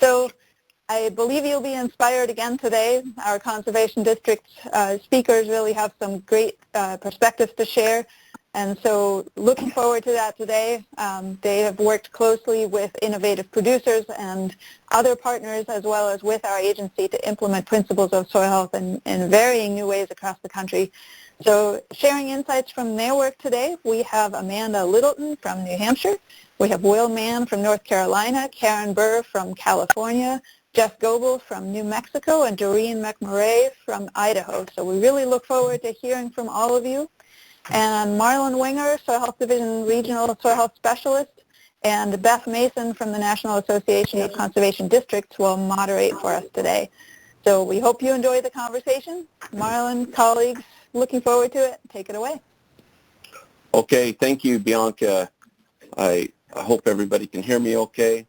So I believe you'll be inspired again today. Our Conservation District speakers really have some great perspectives to share, and so looking forward to that today. They have worked closely with innovative producers and other partners, as well as with our agency, to implement principles of soil health in varying new ways across the country. So sharing insights from their work today, we have Amanda Littleton from New Hampshire. We have Will Mann from North Carolina, Karen Burr from California, Jeff Goebel from New Mexico, and Doreen McMurray from Idaho. So we really look forward to hearing from all of you. And Marlon Winger, Soil Health Division Regional Soil Health Specialist, and Beth Mason from the National Association of Conservation Districts will moderate for us today. So we hope you enjoy the conversation. Marlon, colleagues, looking forward to it. Take it away. Okay, thank you, Bianca. I hope everybody can hear me okay.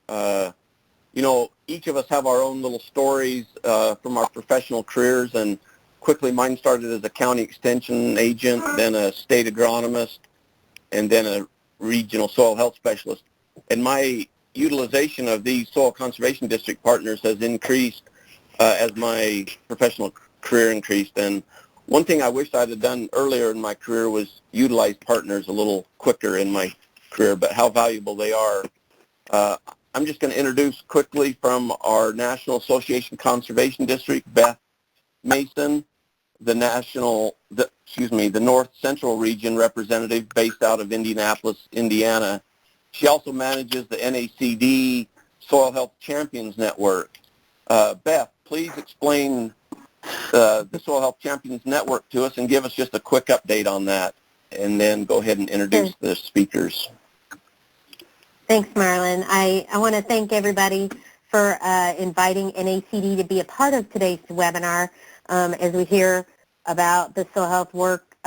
You know, each of us have our own little stories from our professional careers, and quickly mine started as a county extension agent, then a state agronomist, and then a regional soil health specialist. And my utilization of these soil conservation district partners has increased as my professional career increased. And one thing I wish I'd have done earlier in my career was utilize partners a little quicker in my career, but how valuable they are. I'm just going to introduce quickly from our National Association Conservation District, Beth Mason, the North Central Region representative based out of Indianapolis, Indiana. She also manages the NACD Soil Health Champions Network. Beth, please explain the Soil Health Champions Network to us and give us just a quick update on that, and then go ahead and introduce the speakers. Thanks, Marlon. I want to thank everybody for inviting NACD to be a part of today's webinar as we hear about the soil health work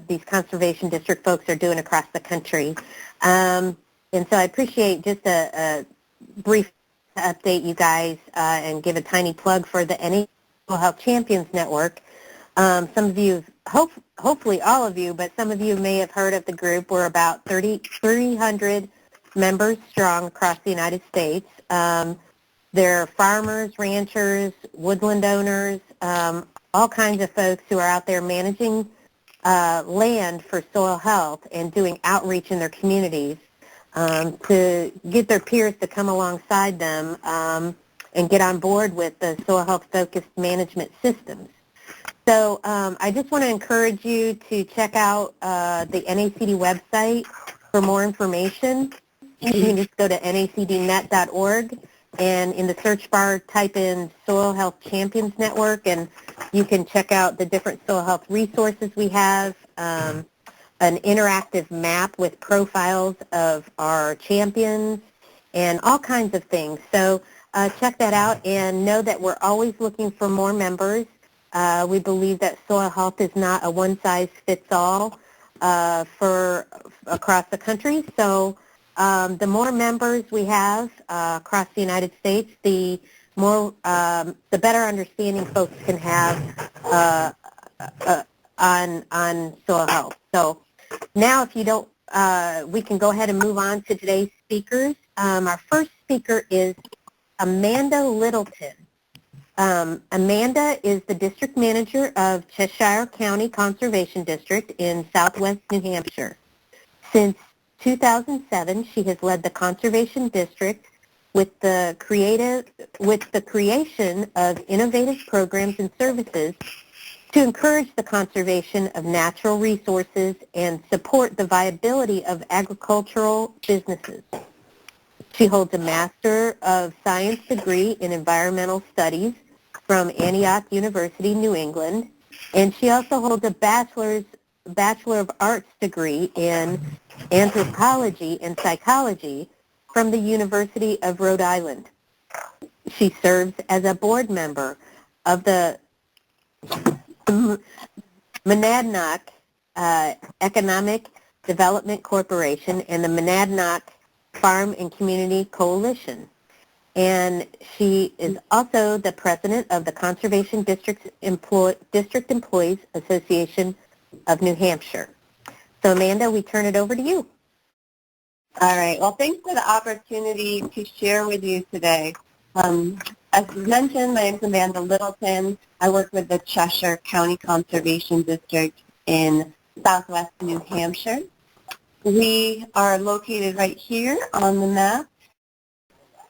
these conservation district folks are doing across the country. And so I appreciate just a brief update you guys and give a tiny plug for the NACD Soil Health Champions Network. Some of you, hopefully all of you, but some of you may have heard of the group. We're about 300 members strong across the United States. They're farmers, ranchers, woodland owners, all kinds of folks who are out there managing land for soil health and doing outreach in their communities to get their peers to come alongside them and get on board with the soil health focused management systems. So I just want to encourage you to check out the NACD website for more information. You can just go to nacdnet.org and in the search bar type in Soil Health Champions Network, and you can check out the different soil health resources we have, an interactive map with profiles of our champions, and all kinds of things. So check that out and know that we're always looking for more members. We believe that soil health is not a one-size-fits-all for across the country. So the more members we have across the United States, the more, the better understanding folks can have on soil health. So now, if you don't, we can go ahead and move on to today's speakers. Our first speaker is Amanda Littleton. Amanda is the district manager of Cheshire County Conservation District in southwest New Hampshire. Since 2007, she has led the Conservation District with the creation of innovative programs and services to encourage the conservation of natural resources and support the viability of agricultural businesses. She holds a Master of Science degree in Environmental Studies from Antioch University, New England, and she also holds a Bachelor of Arts degree in Anthropology and Psychology from the University of Rhode Island. She serves as a board member of the Monadnock Economic Development Corporation and the Monadnock Farm and Community Coalition. And she is also the president of the Conservation District Employees Association of New Hampshire. So Amanda, we turn it over to you. All right. Well, thanks for the opportunity to share with you today. As mentioned, my name is Amanda Littleton. I work with the Cheshire County Conservation District in southwest New Hampshire. We are located right here on the map.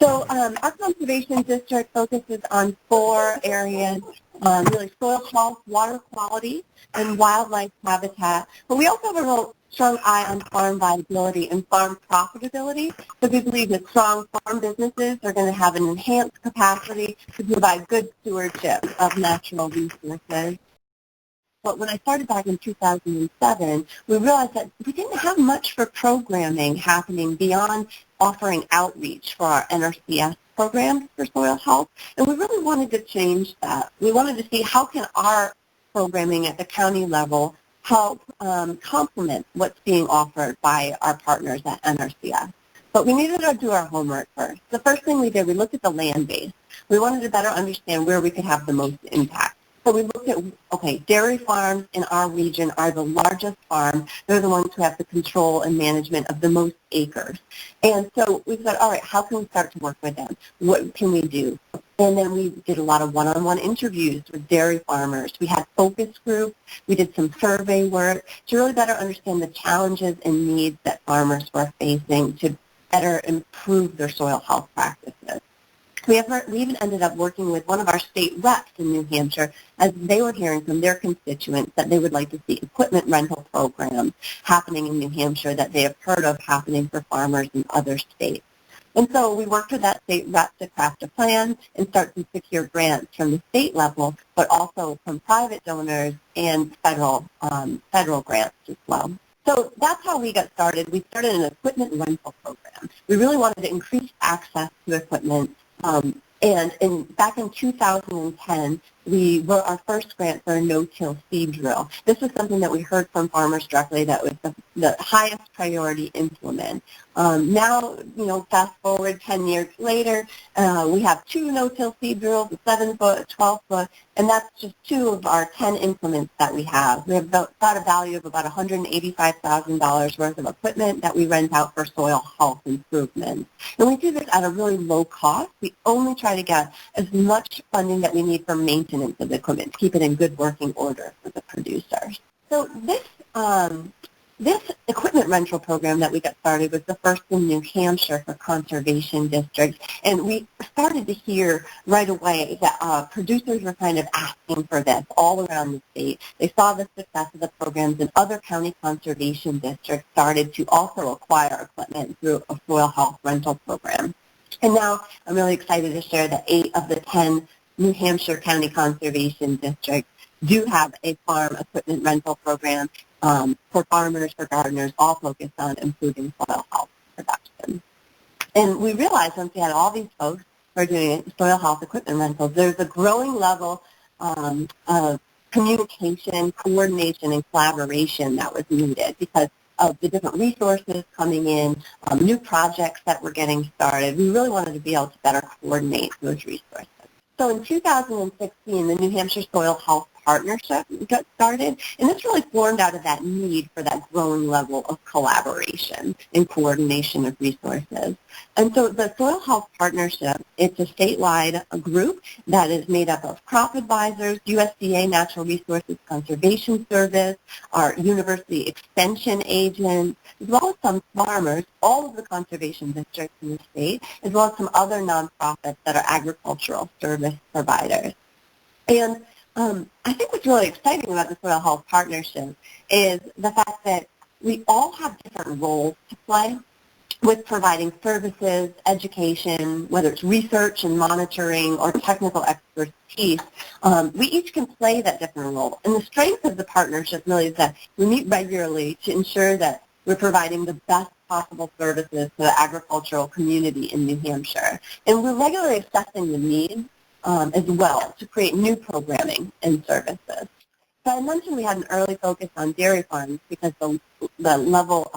So our conservation district focuses on 4 areas, really soil health, water quality, and wildlife habitat. But we also have a real strong eye on farm viability and farm profitability. So we believe that strong farm businesses are going to have an enhanced capacity to provide good stewardship of natural resources. But when I started back in 2007, we realized that we didn't have much for programming happening beyond offering outreach for our NRCS programs for soil health, and we really wanted to change that. We wanted to see how can our programming at the county level help complement what's being offered by our partners at NRCS. But we needed to do our homework first. The first thing we did, we looked at the land base. We wanted to better understand where we could have the most impact. So we looked at, okay, dairy farms in our region are the largest farms. They're the ones who have the control and management of the most acres. And so we said, all right, how can we start to work with them? What can we do? And then we did a lot of one-on-one interviews with dairy farmers. We had focus groups. We did some survey work to really better understand the challenges and needs that farmers were facing to better improve their soil health practices. We even ended up working with one of our state reps in New Hampshire as they were hearing from their constituents that they would like to see equipment rental programs happening in New Hampshire that they have heard of happening for farmers in other states. And so we worked with that state rep to craft a plan and start to secure grants from the state level, but also from private donors and federal grants as well. So that's how we got started. We started an equipment rental program. We really wanted to increase access to equipment. Back in 2010, we wrote our first grant for a no-till seed drill. This was something that we heard from farmers directly that was the highest priority implement. Now, fast forward 10 years later, we have 2 no-till seed drills, a 7-foot, a 12-foot, and that's just 2 of our 10 implements that we have. We have about a value of about $185,000 worth of equipment that we rent out for soil health improvements. And we do this at a really low cost. We only try to get as much funding that we need for maintenance of the equipment to keep it in good working order for the producers. So this equipment rental program that we got started was the first in New Hampshire for conservation districts, and we started to hear right away that producers were kind of asking for this all around the state. They saw the success of the programs, and other county conservation districts started to also acquire equipment through a soil health rental program. And now I'm really excited to share that 8 of the 10 New Hampshire County Conservation Districts do have a farm equipment rental program for farmers, for gardeners, all focused on improving soil health production. And we realized once we had all these folks who are doing soil health equipment rentals, there's a growing level of communication, coordination, and collaboration that was needed because of the different resources coming in, new projects that were getting started. We really wanted to be able to better coordinate those resources. So in 2016, the New Hampshire Soil Health Partnership got started, and this really formed out of that need for that growing level of collaboration and coordination of resources. And so the Soil Health Partnership, it's a statewide group that is made up of crop advisors, USDA Natural Resources Conservation Service, our university extension agents, as well as some farmers, all of the conservation districts in the state, as well as some other nonprofits that are agricultural service providers. And I think what's really exciting about the Soil Health Partnership is the fact that we all have different roles to play with providing services, education, whether it's research and monitoring or technical expertise. We each can play that different role. And the strength of the partnership really is that we meet regularly to ensure that we're providing the best possible services to the agricultural community in New Hampshire. And we're regularly assessing the needs as well to create new programming and services. So I mentioned we had an early focus on dairy farms because the level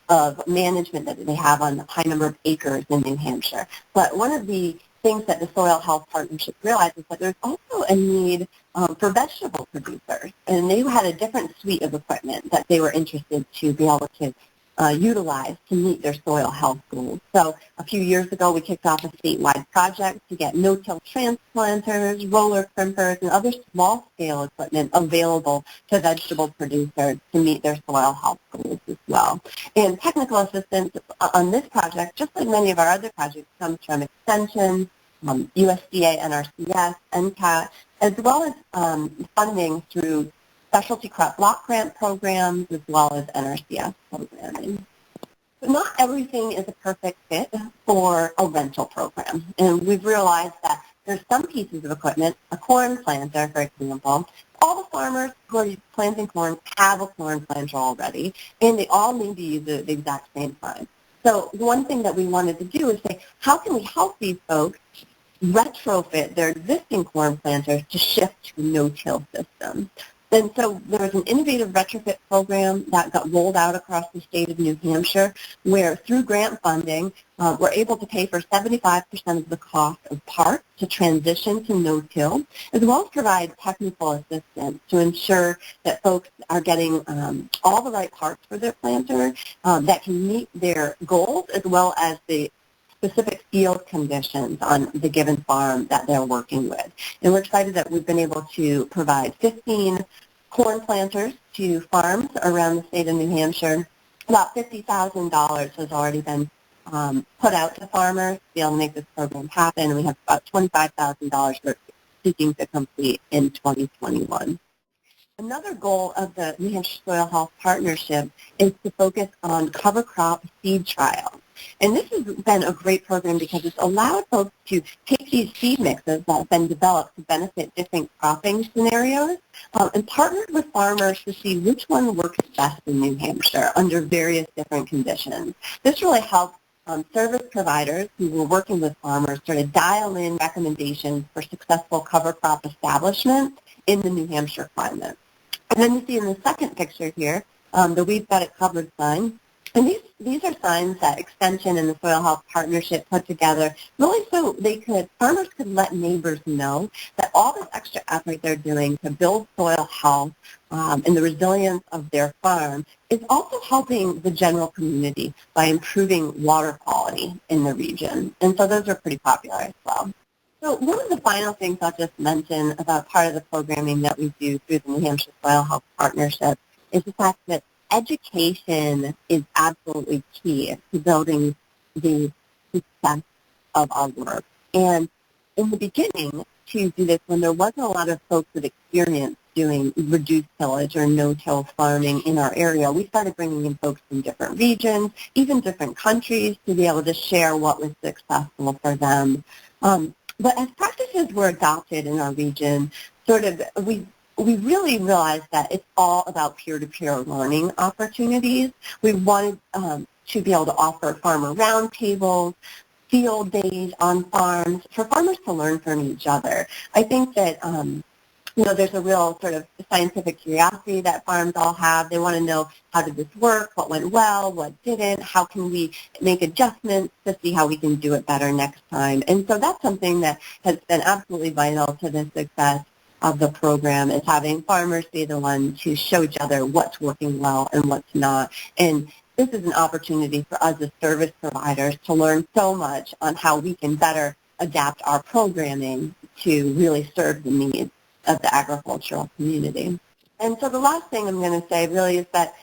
of management that they have on the high number of acres in New Hampshire. But one of the things that the Soil Health Partnership realized is that there's also a need for vegetable producers, and they had a different suite of equipment that they were interested to be able to utilize to meet their soil health goals. So a few years ago, we kicked off a statewide project to get no-till transplanters, roller crimpers, and other small-scale equipment available to vegetable producers to meet their soil health goals as well. And technical assistance on this project, just like many of our other projects, comes from Extension, USDA, NRCS, NCAT, as well as funding through specialty crop block grant programs as well as NRCS programming. But not everything is a perfect fit for a rental program. And we've realized that there's some pieces of equipment, a corn planter, for example. All the farmers who are planting corn have a corn planter already, and they all need to use it at the exact same time. So one thing that we wanted to do is say, how can we help these folks retrofit their existing corn planters to shift to a no-till system? And so there was an innovative retrofit program that got rolled out across the state of New Hampshire where through grant funding, we're able to pay for 75% of the cost of parts to transition to no-till, as well as provide technical assistance to ensure that folks are getting all the right parts for their planter that can meet their goals as well as the specific field conditions on the given farm that they're working with. And we're excited that we've been able to provide 15 corn planters to farms around the state of New Hampshire. About $50,000 has already been put out to farmers to be able to make this program happen, and we have about $25,000 we're seeking to complete in 2021. Another goal of the New Hampshire Soil Health Partnership is to focus on cover crop seed trials. And this has been a great program because it's allowed folks to take these seed mixes that have been developed to benefit different cropping scenarios and partnered with farmers to see which one works best in New Hampshire under various different conditions. This really helps service providers who were working with farmers sort of dial in recommendations for successful cover crop establishment in the New Hampshire climate. And then you see in the second picture here, the We've Got It Covered sign. And these are signs that Extension and the Soil Health Partnership put together really so farmers could let neighbors know that all this extra effort they're doing to build soil health and the resilience of their farm is also helping the general community by improving water quality in the region. And so those are pretty popular as well. So one of the final things I'll just mention about part of the programming that we do through the New Hampshire Soil Health Partnership is the fact that education is absolutely key to building the success of our work. And in the beginning, to do this, when there wasn't a lot of folks with experience doing reduced tillage or no-till farming in our area, we started bringing in folks from different regions, even different countries, to be able to share what was successful for them. But as practices were adopted in our region, we really realized that it's all about peer-to-peer learning opportunities. We wanted to be able to offer farmer roundtables, field days on farms for farmers to learn from each other. I think that there's a real sort of scientific curiosity that farms all have. They want to know, how did this work, what went well, what didn't, how can we make adjustments to see how we can do it better next time. And so that's something that has been absolutely vital to the success of the program, is having farmers be the ones to show each other what's working well and what's not. And this is an opportunity for us as service providers to learn so much on how we can better adapt our programming to really serve the needs of the agricultural community. And so the last thing I'm going to say really is that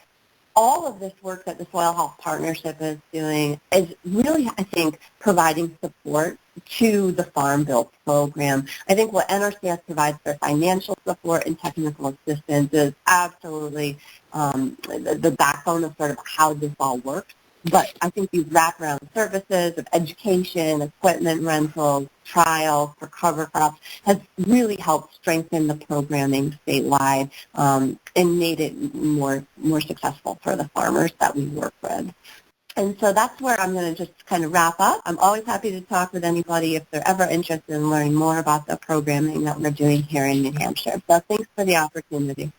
all of this work that the Soil Health Partnership is doing is really, I think, providing support to the Farm Bill program. I think what NRCS provides for financial support and technical assistance is absolutely the backbone of sort of how this all works. But I think these wraparound services of education, equipment rentals, trials for cover crops has really helped strengthen the programming statewide and made it more successful for the farmers that we work with. And so that's where I'm going to just kind of wrap up. I'm always happy to talk with anybody if they're ever interested in learning more about the programming that we're doing here in New Hampshire. So thanks for the opportunity.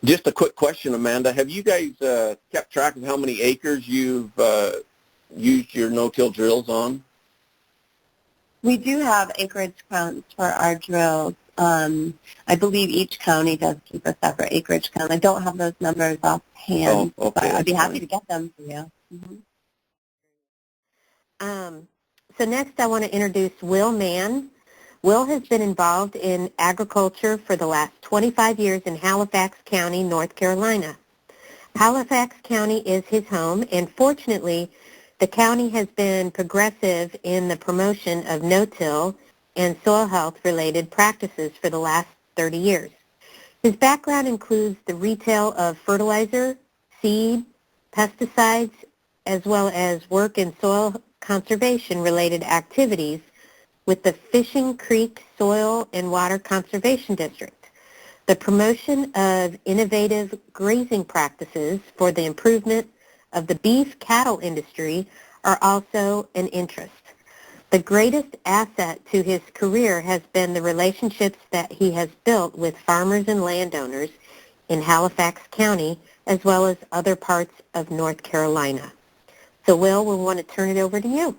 Just a quick question, Amanda. Have you guys kept track of how many acres you've used your no-till drills on? We do have acreage counts for our drills. I believe each county does keep a separate acreage count. I don't have those numbers offhand, Oh, okay. but I'd be happy to get them for you. Mm-hmm. So next I want to introduce Will Mann. Will has been involved in agriculture for the last 25 years in Halifax County, North Carolina. Halifax County is his home, and fortunately, the county has been progressive in the promotion of no-till and soil health-related practices for the last 30 years. His background includes the retail of fertilizer, seed, pesticides, as well as work in soil conservation-related activities with the Fishing Creek Soil and Water Conservation District. The promotion of innovative grazing practices for the improvement of the beef cattle industry are also an interest. The greatest asset to his career has been the relationships that he has built with farmers and landowners in Halifax County as well as other parts of North Carolina. So Will, we want to turn it over to you.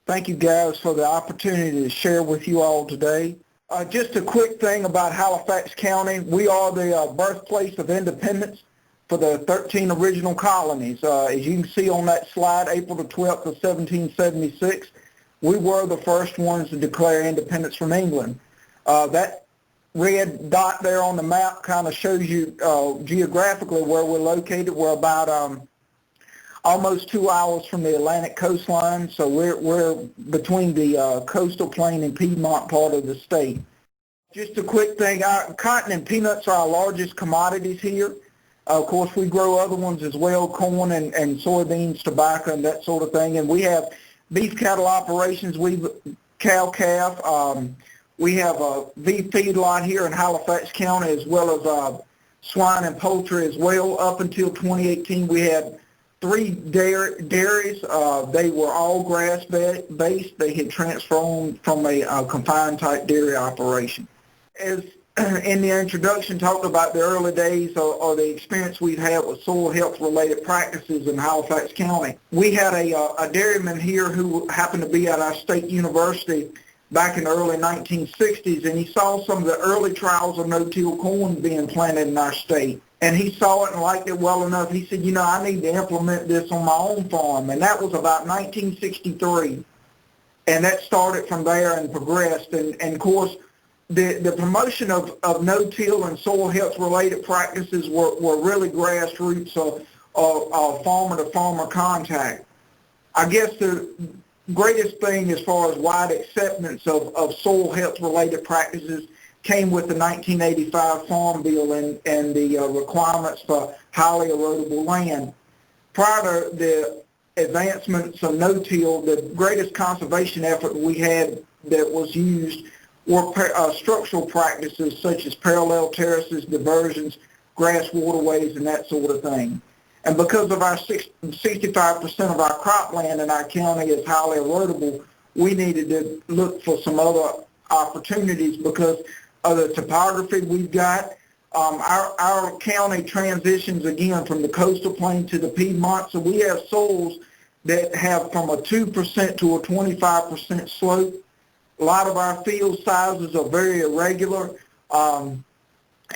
Thank you guys for the opportunity to share with you all today. Just a quick thing about Halifax County. We are the birthplace of independence for the 13 original colonies. As you can see on that slide, April the 12th of 1776, we were the first ones to declare independence from England. That red dot there on the map kind of shows you geographically where we're located. We're about almost 2 hours from the Atlantic coastline, so we're between the coastal plain and Piedmont part of the state. Just a quick thing, cotton and peanuts are our largest commodities here. Of course, we grow other ones as well, corn and soybeans, tobacco, and that sort of thing. And we have beef cattle operations, cow-calf. We have a beef feedlot here in Halifax County as well as swine and poultry as well. Up until 2018, we had 3 dairies. They were all grass-based. They had transformed from a confined-type dairy operation. As in the introduction, talked about the early days or the experience we've had with soil health-related practices in Halifax County. We had a dairyman here who happened to be at our state university back in the early 1960s, and he saw some of the early trials of no-till corn being planted in our state. And he saw it and liked it well enough. He said, I need to implement this on my own farm. And that was about 1963. And that started from there and progressed. And of course, the promotion of no-till and soil health-related practices were really grassroots of farmer-to-farmer contact. I guess the greatest thing as far as wide acceptance of soil health-related practices came with the 1985 Farm Bill and the requirements for highly erodible land. Prior to the advancements of no-till, the greatest conservation effort we had that was used were structural practices such as parallel terraces, diversions, grass waterways, and that sort of thing. And because of our 65% of our cropland in our county is highly erodible, we needed to look for some other opportunities because of the topography we've got. Our county transitions again from the coastal plain to the Piedmont, so we have soils that have from a 2% to a 25% slope. A lot of our field sizes are very irregular, and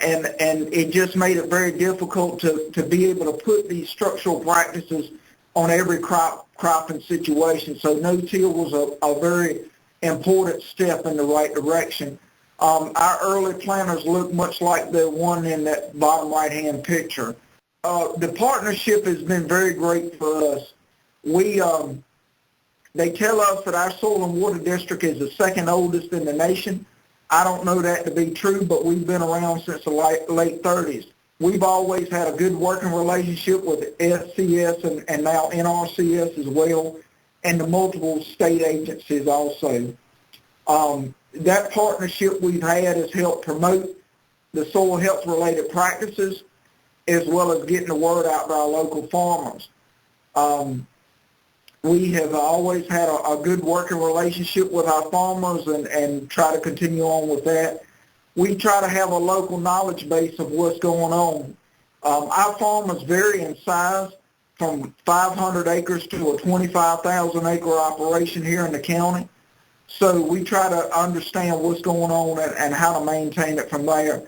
it just made it very difficult to be able to put these structural practices on every cropping situation. So no-till was a very important step in the right direction. Our early planters look much like the one in that bottom right-hand picture. The partnership has been very great for us. They tell us that our soil and water district is the second oldest in the nation. I don't know that to be true, but we've been around since the late 30s. We've always had a good working relationship with SCS and now NRCS as well, and the multiple state agencies also. That partnership we've had has helped promote the soil health related practices as well as getting the word out to our local farmers. We have always had a good working relationship with our farmers and try to continue on with that. We try to have a local knowledge base of what's going on. Our farmers vary in size from 500 acres to a 25,000 acre operation here in the county. So we try to understand what's going on and how to maintain it from there.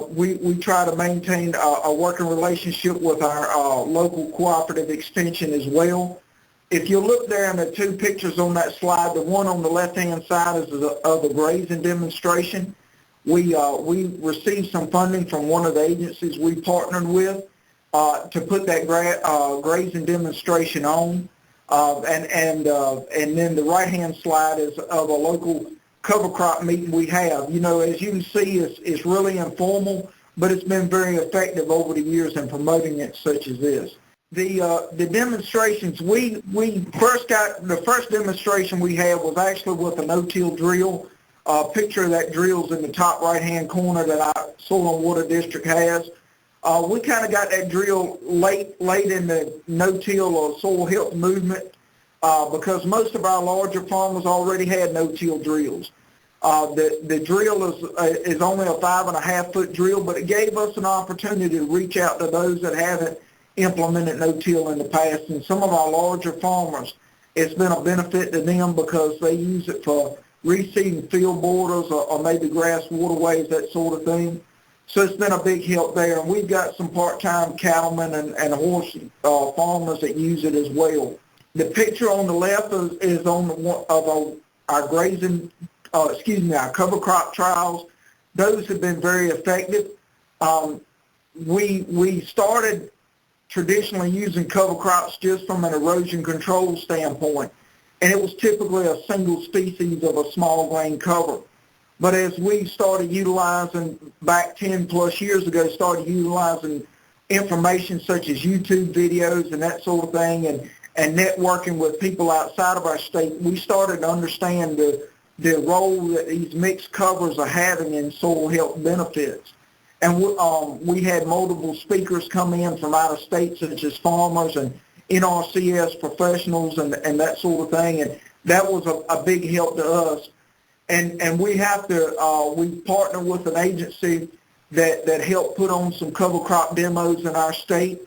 We try to maintain a working relationship with our local cooperative extension as well. If you look there in the two pictures on that slide, the one on the left-hand side is of the grazing demonstration. We received some funding from one of the agencies we partnered with to put that grazing demonstration on. And then the right-hand slide is of a local cover crop meeting we have. You know, as you can see, it's really informal, but it's been very effective over the years in promoting it such as this. The demonstrations, we first got, the first demonstration we had was actually with a no-till drill. Picture of that drill's in the top right-hand corner that our Soil and Water District has. We kind of got that drill late in the no-till or soil health movement because most of our larger farmers already had no-till drills. The drill is only a 5.5-foot drill, but it gave us an opportunity to reach out to those that haven't implemented no-till in the past. And some of our larger farmers, it's been a benefit to them because they use it for reseeding field borders or maybe grass waterways, that sort of thing. So it's been a big help there. And we've got some part-time cattlemen and horse farmers that use it as well. The picture on the left is on our grazing, our cover crop trials. Those have been very effective. We started traditionally using cover crops just from an erosion control standpoint, and it was typically a single species of a small grain cover. But as we started utilizing, back 10 plus years ago, started utilizing information such as YouTube videos and that sort of thing, and networking with people outside of our state, we started to understand the role that these mixed covers are having in soil health benefits. And we had multiple speakers come in from out of state, such as farmers and NRCS professionals and that sort of thing, and that was a big help to us. And we have to, we partner with an agency that helped put on some cover crop demos in our state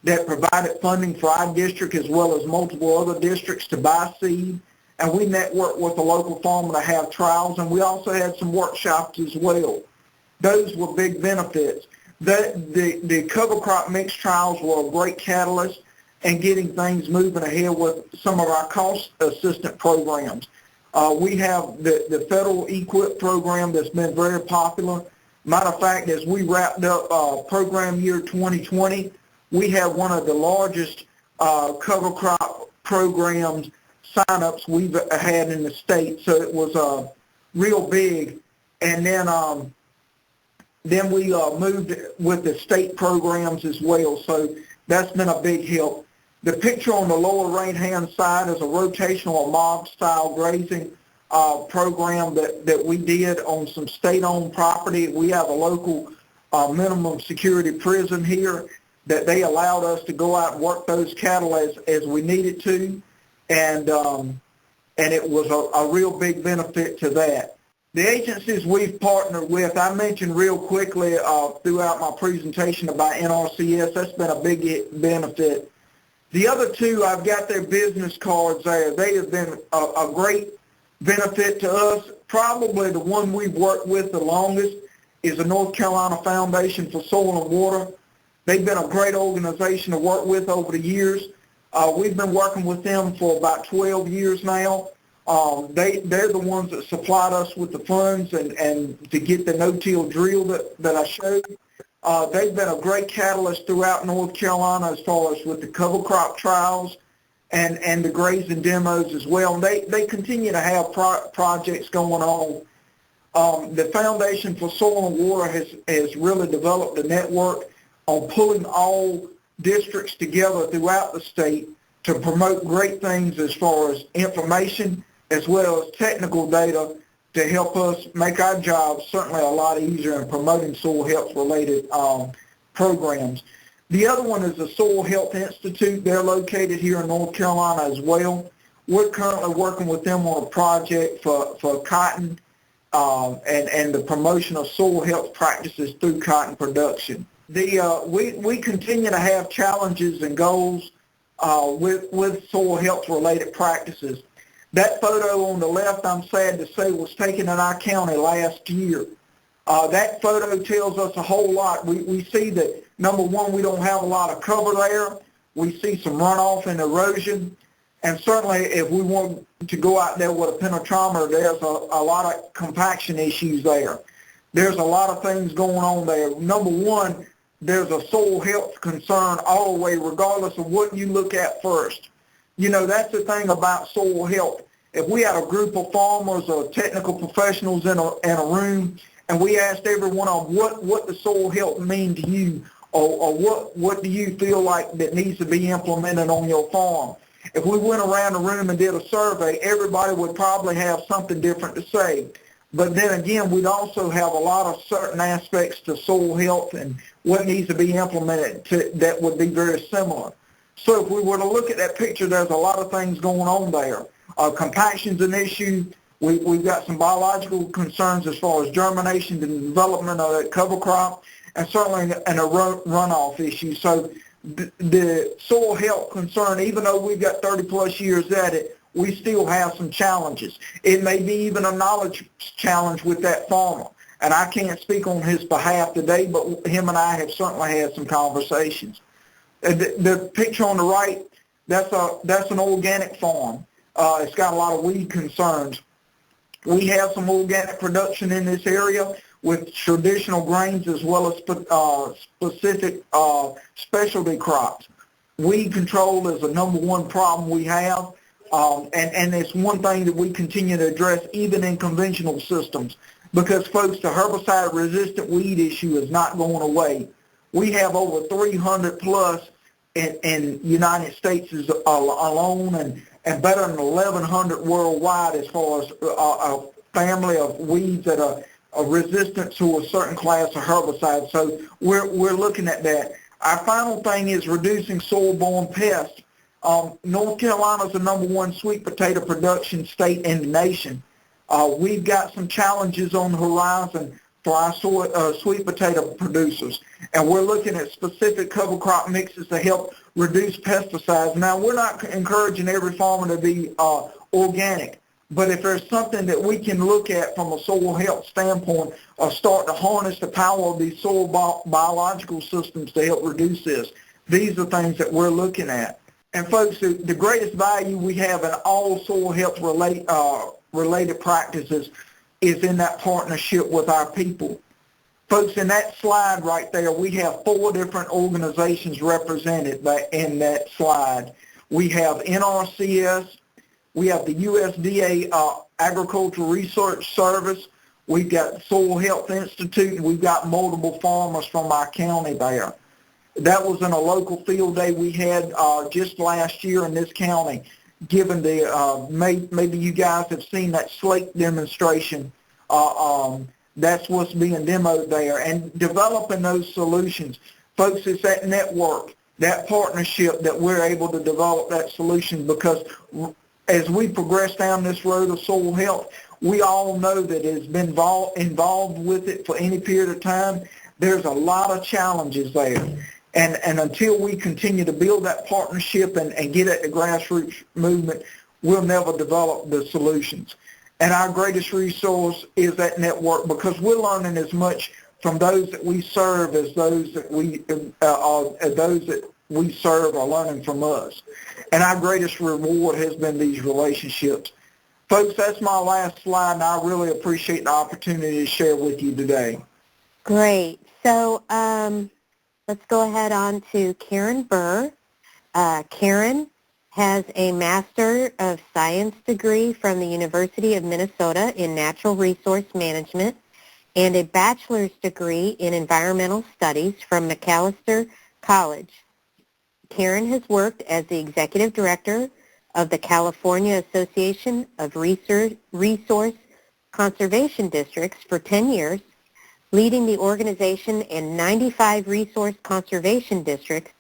that provided funding for our district as well as multiple other districts to buy seed. And we networked with a local farmer to have trials, and we also had some workshops as well. Those were big benefits. The cover crop mix trials were a great catalyst in getting things moving ahead with some of our cost assistance programs. We have the federal EQIP program that's been very popular. Matter of fact, as we wrapped up program year 2020, we had one of the largest cover crop programs sign-ups we've had in the state, so it was real big. And then we moved with the state programs as well, so that's been a big help. The picture on the lower right-hand side is a rotational or mob-style grazing program that we did on some state-owned property. We have a local minimum security prison here that they allowed us to go out and work those cattle as we needed to, and it was a real big benefit to that. The agencies we've partnered with, I mentioned real quickly throughout my presentation about NRCS, that's been a big benefit. The other two, I've got their business cards there. They have been a great benefit to us. Probably the one we've worked with the longest is the North Carolina Foundation for Soil and Water. They've been a great organization to work with over the years. We've been working with them for about 12 years now. They're the ones that supplied us with the funds and to get the no-till drill that I showed. They've been a great catalyst throughout North Carolina as far as with the cover crop trials and the grazing demos as well. And they continue to have projects going on. The Foundation for Soil and Water has really developed a network on pulling all districts together throughout the state to promote great things as far as information as well as technical data to help us make our jobs certainly a lot easier in promoting soil health related programs. The other one is the Soil Health Institute. They're located here in North Carolina as well. We're currently working with them on a project for cotton and the promotion of soil health practices through cotton production. We continue to have challenges and goals with soil health related practices. That photo on the left, I'm sad to say, was taken in our county last year. That photo tells us a whole lot. We see that, number one, we don't have a lot of cover there. We see some runoff and erosion. And certainly if we want to go out there with a penetrometer, there's a lot of compaction issues there. There's a lot of things going on there. Number one, there's a soil health concern all the way, regardless of what you look at first. You know, that's the thing about soil health. If we had a group of farmers or technical professionals in a room, and we asked everyone of what does soil health mean to you, or what do you feel like that needs to be implemented on your farm? If we went around the room and did a survey, everybody would probably have something different to say. But then again, we'd also have a lot of certain aspects to soil health and what needs to be implemented that would be very similar. So if we were to look at that picture, there's a lot of things going on there. Compaction's an issue. We've got some biological concerns as far as germination and development of that cover crop, and certainly a runoff issue. So the soil health concern, even though we've got 30-plus years at it, we still have some challenges. It may be even a knowledge challenge with that farmer. And I can't speak on his behalf today, but him and I have certainly had some conversations. The picture on the right, that's an organic farm. It's got a lot of weed concerns. We have some organic production in this area with traditional grains as well as specific specialty crops. Weed control is the number one problem we have, and it's one thing that we continue to address even in conventional systems, because, folks, the herbicide-resistant weed issue is not going away. We have over 300 plus in United States alone, and better than 1,100 worldwide as far as a family of weeds that are resistant to a certain class of herbicides. So we're looking at that. Our final thing is reducing soil-borne pests. North Carolina is the number one sweet potato production state in the nation. We've got some challenges on the horizon for our sweet potato producers, and we're looking at specific cover crop mixes to help reduce pesticides. Now, we're not encouraging every farmer to be organic, but if there's something that we can look at from a soil health standpoint or start to harness the power of these soil biological systems to help reduce this, these are things that we're looking at. And folks, the greatest value we have in all soil health related practices is in that partnership with our people. Folks, in that slide right there, we have 4 different organizations represented in that slide. We have NRCS, we have the USDA Agricultural Research Service, we've got Soil Health Institute, and we've got multiple farmers from our county there. That was in a local field day we had just last year in this county, given the, maybe you guys have seen that slate demonstration. That's what's being demoed there, and developing those solutions. Folks, it's that network, that partnership that we're able to develop that solution, because as we progress down this road of soil health, we all know that it has been involved with it for any period of time. There's a lot of challenges there. And until we continue to build that partnership and get at the grassroots movement, we'll never develop the solutions. And our greatest resource is that network, because we're learning as much from those that we serve as those that we serve are learning from us. And our greatest reward has been these relationships. Folks, that's my last slide, and I really appreciate the opportunity to share with you today. Great. So let's go ahead on to Karen Burr. Karen has a Master of Science degree from the University of Minnesota in Natural Resource Management and a bachelor's degree in Environmental Studies from Macalester College. Karen has worked as the Executive Director of the California Association of Resource Conservation Districts for 10 years, leading the organization and 95 resource conservation districts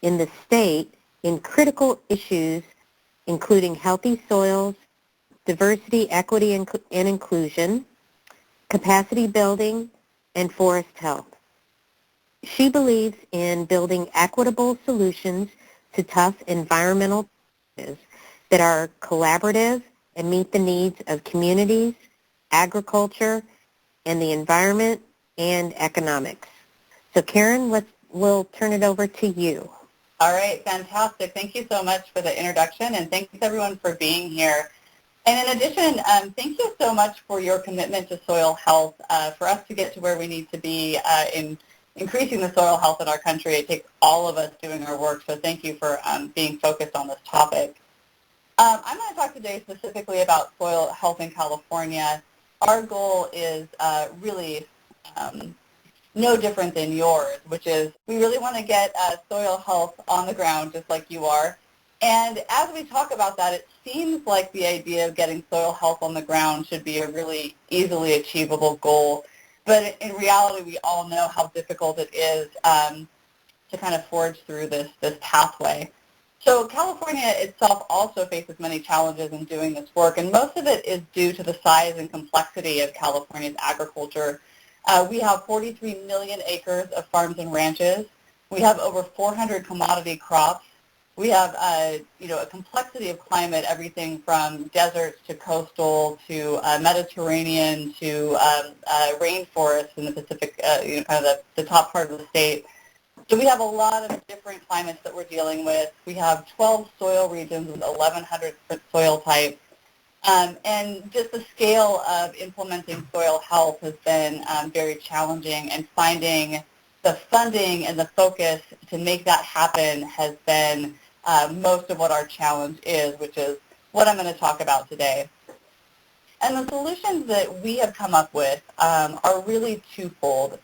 in the state in critical issues including healthy soils, diversity, equity, and inclusion, capacity building, and forest health. She believes in building equitable solutions to tough environmental challenges that are collaborative and meet the needs of communities, agriculture, and the environment and economics. So Karen, we'll turn it over to you. All right, fantastic. Thank you so much for the introduction, and thanks everyone for being here. And in addition, thank you so much for your commitment to soil health. For us to get to where we need to be in increasing the soil health in our country, it takes all of us doing our work, so thank you for being focused on this topic. I'm going to talk today specifically about soil health in California. Our goal is really no different than yours, which is we really want to get soil health on the ground just like you are. And as we talk about that, it seems like the idea of getting soil health on the ground should be a really easily achievable goal. But in reality, we all know how difficult it is to kind of forge through this pathway. So California itself also faces many challenges in doing this work, and most of it is due to the size and complexity of California's agriculture. We have 43 million acres of farms and ranches. We have over 400 commodity crops. We have a complexity of climate, everything from deserts to coastal to Mediterranean to rainforests in the Pacific, kind of the top part of the state. So we have a lot of different climates that we're dealing with. We have 12 soil regions with 1,100 soil types. And just the scale of implementing soil health has been very challenging, and finding the funding and the focus to make that happen has been most of what our challenge is, which is what I'm going to talk about today. And the solutions that we have come up with are really twofold.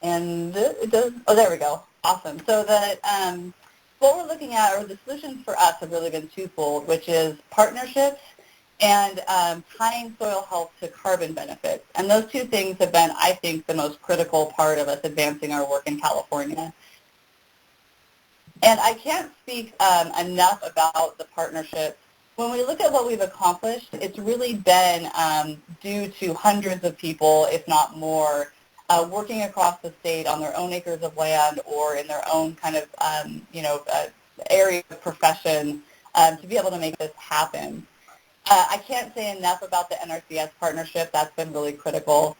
There we go. Awesome. So what we're looking at, or the solutions for us, have really been twofold, which is partnerships and tying soil health to carbon benefits. And those two things have been, I think, the most critical part of us advancing our work in California. And I can't speak enough about the partnerships. When we look at what we've accomplished, it's really been due to hundreds of people, if not more, working across the state on their own acres of land or in their own kind of, area of profession to be able to make this happen. I can't say enough about the NRCS partnership. That's been really critical.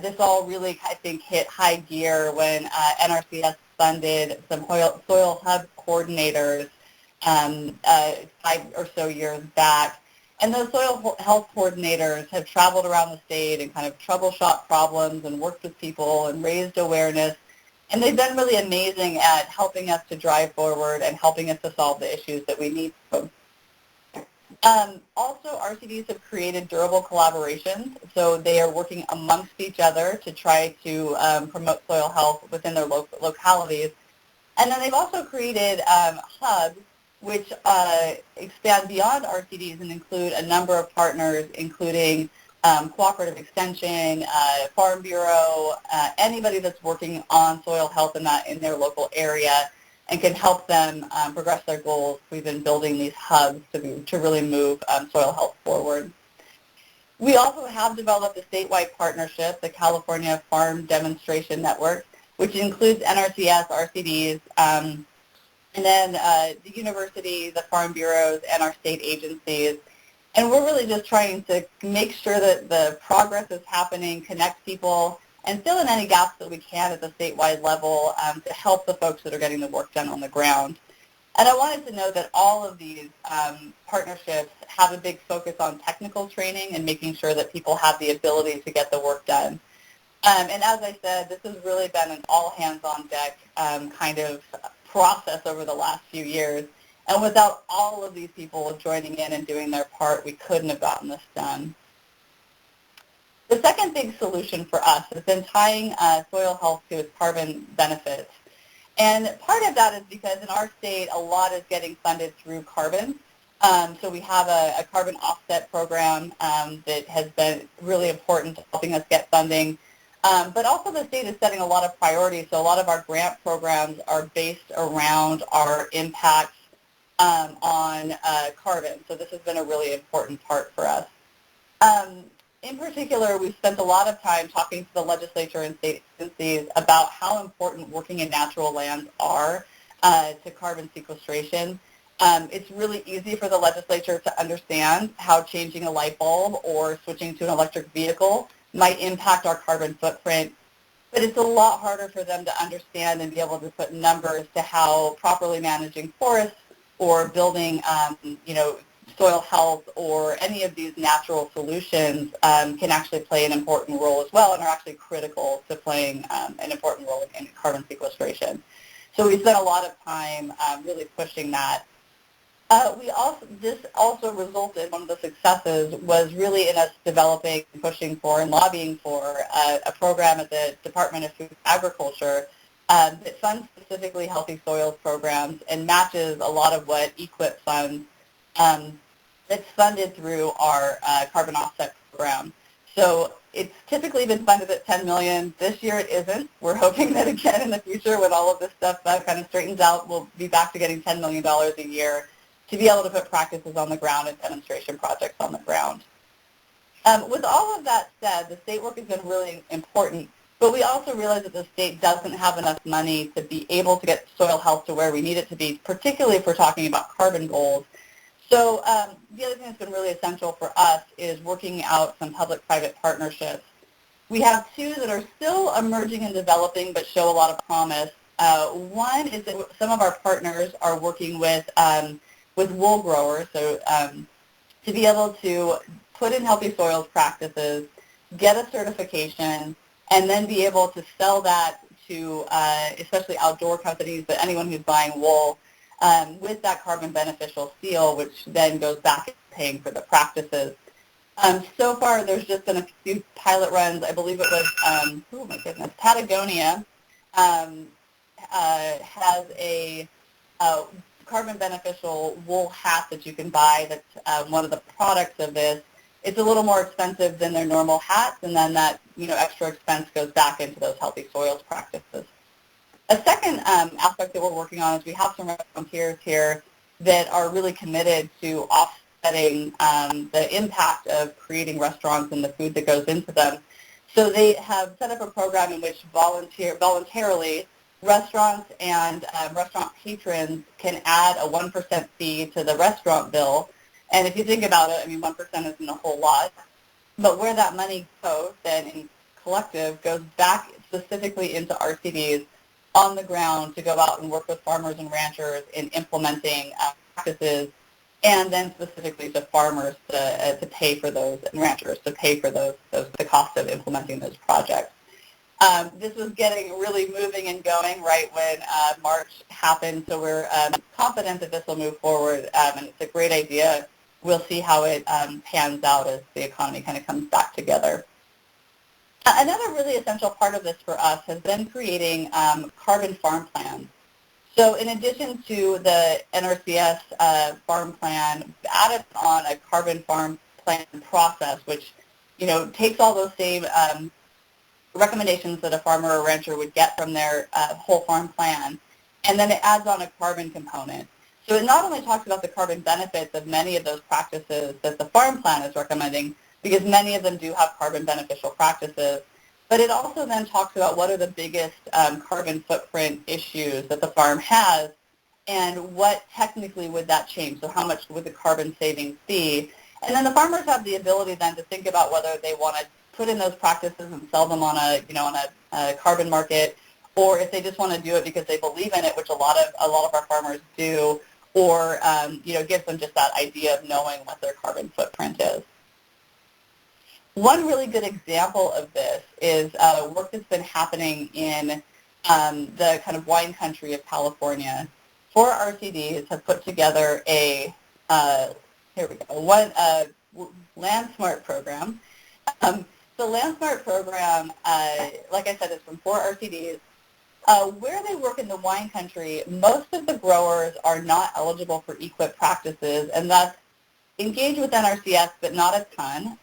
This all really, I think, hit high gear when NRCS funded some soil hub coordinators 5 or so years back. And those soil health coordinators have traveled around the state and kind of troubleshot problems and worked with people and raised awareness. And they've been really amazing at helping us to drive forward and helping us to solve the issues that we need to. Also, RCDs have created durable collaborations, so they are working amongst each other to try to promote soil health within their localities. And then they've also created hubs which expand beyond RCDs and include a number of partners, including Cooperative Extension, Farm Bureau, anybody that's working on soil health in their local area and can help them progress their goals. We've been building these hubs to really move soil health forward. We also have developed a statewide partnership, the California Farm Demonstration Network, which includes NRCS, RCDs, and then the university, the farm bureaus, and our state agencies. And we're really just trying to make sure that the progress is happening, connect people, and fill in any gaps that we can at the statewide level to help the folks that are getting the work done on the ground. And I wanted to note that all of these partnerships have a big focus on technical training and making sure that people have the ability to get the work done. And as I said, this has really been an all-hands-on-deck kind of process over the last few years. And without all of these people joining in and doing their part, we couldn't have gotten this done. The second big solution for us has been tying soil health to its carbon benefits. And part of that is because in our state, a lot is getting funded through carbon. So we have a carbon offset program that has been really important to helping us get funding. But also the state is setting a lot of priorities. So a lot of our grant programs are based around our impacts on carbon. So this has been a really important part for us. In particular, we've spent a lot of time talking to the legislature and state agencies about how important working in natural lands are to carbon sequestration. It's really easy for the legislature to understand how changing a light bulb or switching to an electric vehicle might impact our carbon footprint, but it's a lot harder for them to understand and be able to put numbers to how properly managing forests or building, soil health or any of these natural solutions can actually play an important role as well and are actually critical to playing an important role in carbon sequestration. So we spent a lot of time really pushing that. This also resulted, one of the successes was really in us developing, pushing for, and lobbying for a program at the Department of Food and Agriculture that funds specifically healthy soils programs and matches a lot of what EQIP funds that's funded through our carbon offset program. So it's typically been funded at $10 million. This year it isn't. We're hoping that again in the future when all of this stuff kind of straightens out, we'll be back to getting $10 million a year to be able to put practices on the ground and demonstration projects on the ground. With all of that said, the state work has been really important, but we also realize that the state doesn't have enough money to be able to get soil health to where we need it to be, particularly if we're talking about carbon goals. So the other thing that's been really essential for us is working out some public-private partnerships. We have two that are still emerging and developing but show a lot of promise. One is that some of our partners are working with wool growers, so to be able to put in healthy soils practices, get a certification, and then be able to sell that to especially outdoor companies, but anyone who's buying wool with that carbon beneficial seal, which then goes back into paying for the practices. So far, there's just been a few pilot runs. I believe it was, Patagonia has a carbon beneficial wool hat that you can buy that's one of the products of this. It's a little more expensive than their normal hats, and then that extra expense goes back into those healthy soils practices. A second aspect that we're working on is we have some volunteers here that are really committed to offsetting the impact of creating restaurants and the food that goes into them. So they have set up a program in which voluntarily restaurants and restaurant patrons can add a 1% fee to the restaurant bill. And if you think about it, 1% isn't a whole lot. But where that money goes, then in collective, goes back specifically into RCDs on the ground to go out and work with farmers and ranchers in implementing practices, and then specifically to farmers to pay for those, and ranchers to pay for the cost of implementing those projects. This was getting really moving and going right when March happened, so we're confident that this will move forward, and it's a great idea. We'll see how it pans out as the economy kind of comes back together. Another really essential part of this for us has been creating carbon farm plans. So in addition to the NRCS farm plan, added on a carbon farm plan process, which takes all those same recommendations that a farmer or rancher would get from their whole farm plan, and then it adds on a carbon component. So it not only talks about the carbon benefits of many of those practices that the farm plan is recommending, because many of them do have carbon beneficial practices, but it also then talks about what are the biggest carbon footprint issues that the farm has, and what technically would that change. So how much would the carbon savings be? And then the farmers have the ability then to think about whether they want to put in those practices and sell them on a carbon market, or if they just want to do it because they believe in it, which a lot of our farmers do, or gives them just that idea of knowing what their carbon footprint is. One really good example of this is work that's been happening in the kind of wine country of California. 4 RCDs have put together a LandSmart program. The LandSmart program, like I said, is from 4 RCDs. Where they work in the wine country, most of the growers are not eligible for EQIP practices, and thus engage with NRCS, but not a ton.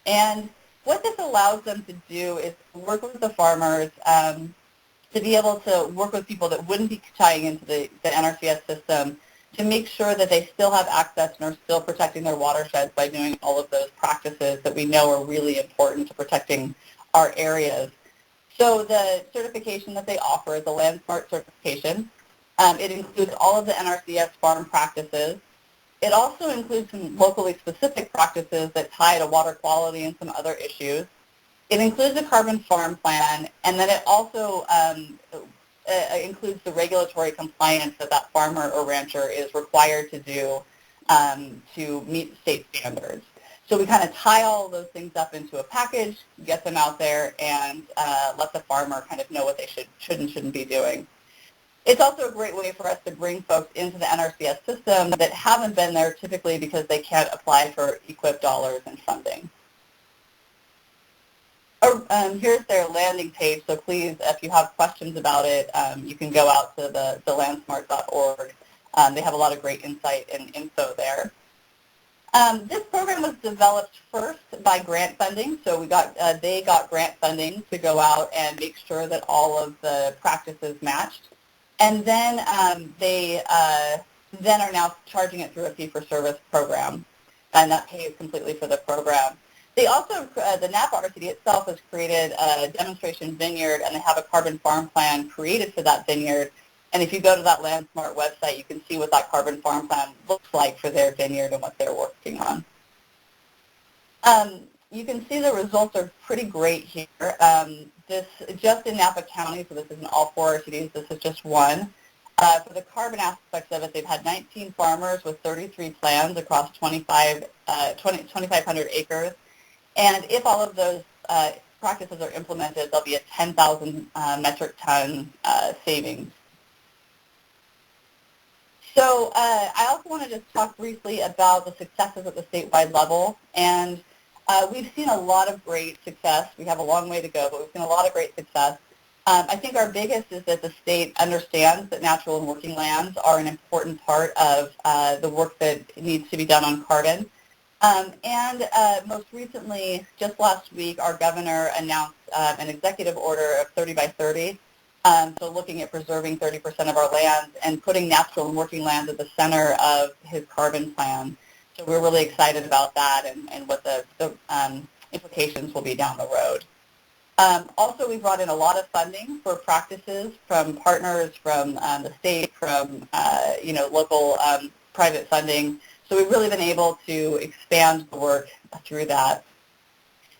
And what this allows them to do is work with the farmers to be able to work with people that wouldn't be tying into the NRCS system to make sure that they still have access and are still protecting their watersheds by doing all of those practices that we know are really important to protecting our areas. So the certification that they offer is a LandSmart certification. It includes all of the NRCS farm practices. It also includes some locally specific practices that tie to water quality and some other issues. It includes a carbon farm plan, and then it also includes the regulatory compliance that that farmer or rancher is required to do to meet state standards. So we kind of tie all of those things up into a package, get them out there, and let the farmer kind of know what they should and shouldn't be doing. It's also a great way for us to bring folks into the NRCS system that haven't been there typically because they can't apply for EQIP dollars and funding. Here's their landing page, so please, if you have questions about it, you can go out to the landsmart.org. They have a lot of great insight and info there. This program was developed first by grant funding, so they got grant funding to go out and make sure that all of the practices matched. And then they then are now charging it through a fee-for-service program, and that pays completely for the program. They also, the Napa RCD itself has created a demonstration vineyard, and they have a carbon farm plan created for that vineyard. And if you go to that LandSmart website, you can see what that carbon farm plan looks like for their vineyard and what they're working on. You can see the results are pretty great here. This just in Napa County, so this isn't all 4 RCDs, this is just one. For the carbon aspects of it, they've had 19 farmers with 33 plans across 2,500 acres. And if all of those practices are implemented, there'll be a 10,000 metric ton savings. So I also want to just talk briefly about the successes at the statewide level. And we've seen a lot of great success. We have a long way to go, but we've seen a lot of great success. I think our biggest is that the state understands that natural and working lands are an important part of the work that needs to be done on carbon. And most recently, just last week, our governor announced an executive order of 30 by 30, so looking at preserving 30% of our lands and putting natural and working lands at the center of his carbon plan. So we're really excited about that and what the implications will be down the road. Also, we brought in a lot of funding for practices from partners, from the state, from local private funding. So we've really been able to expand the work through that.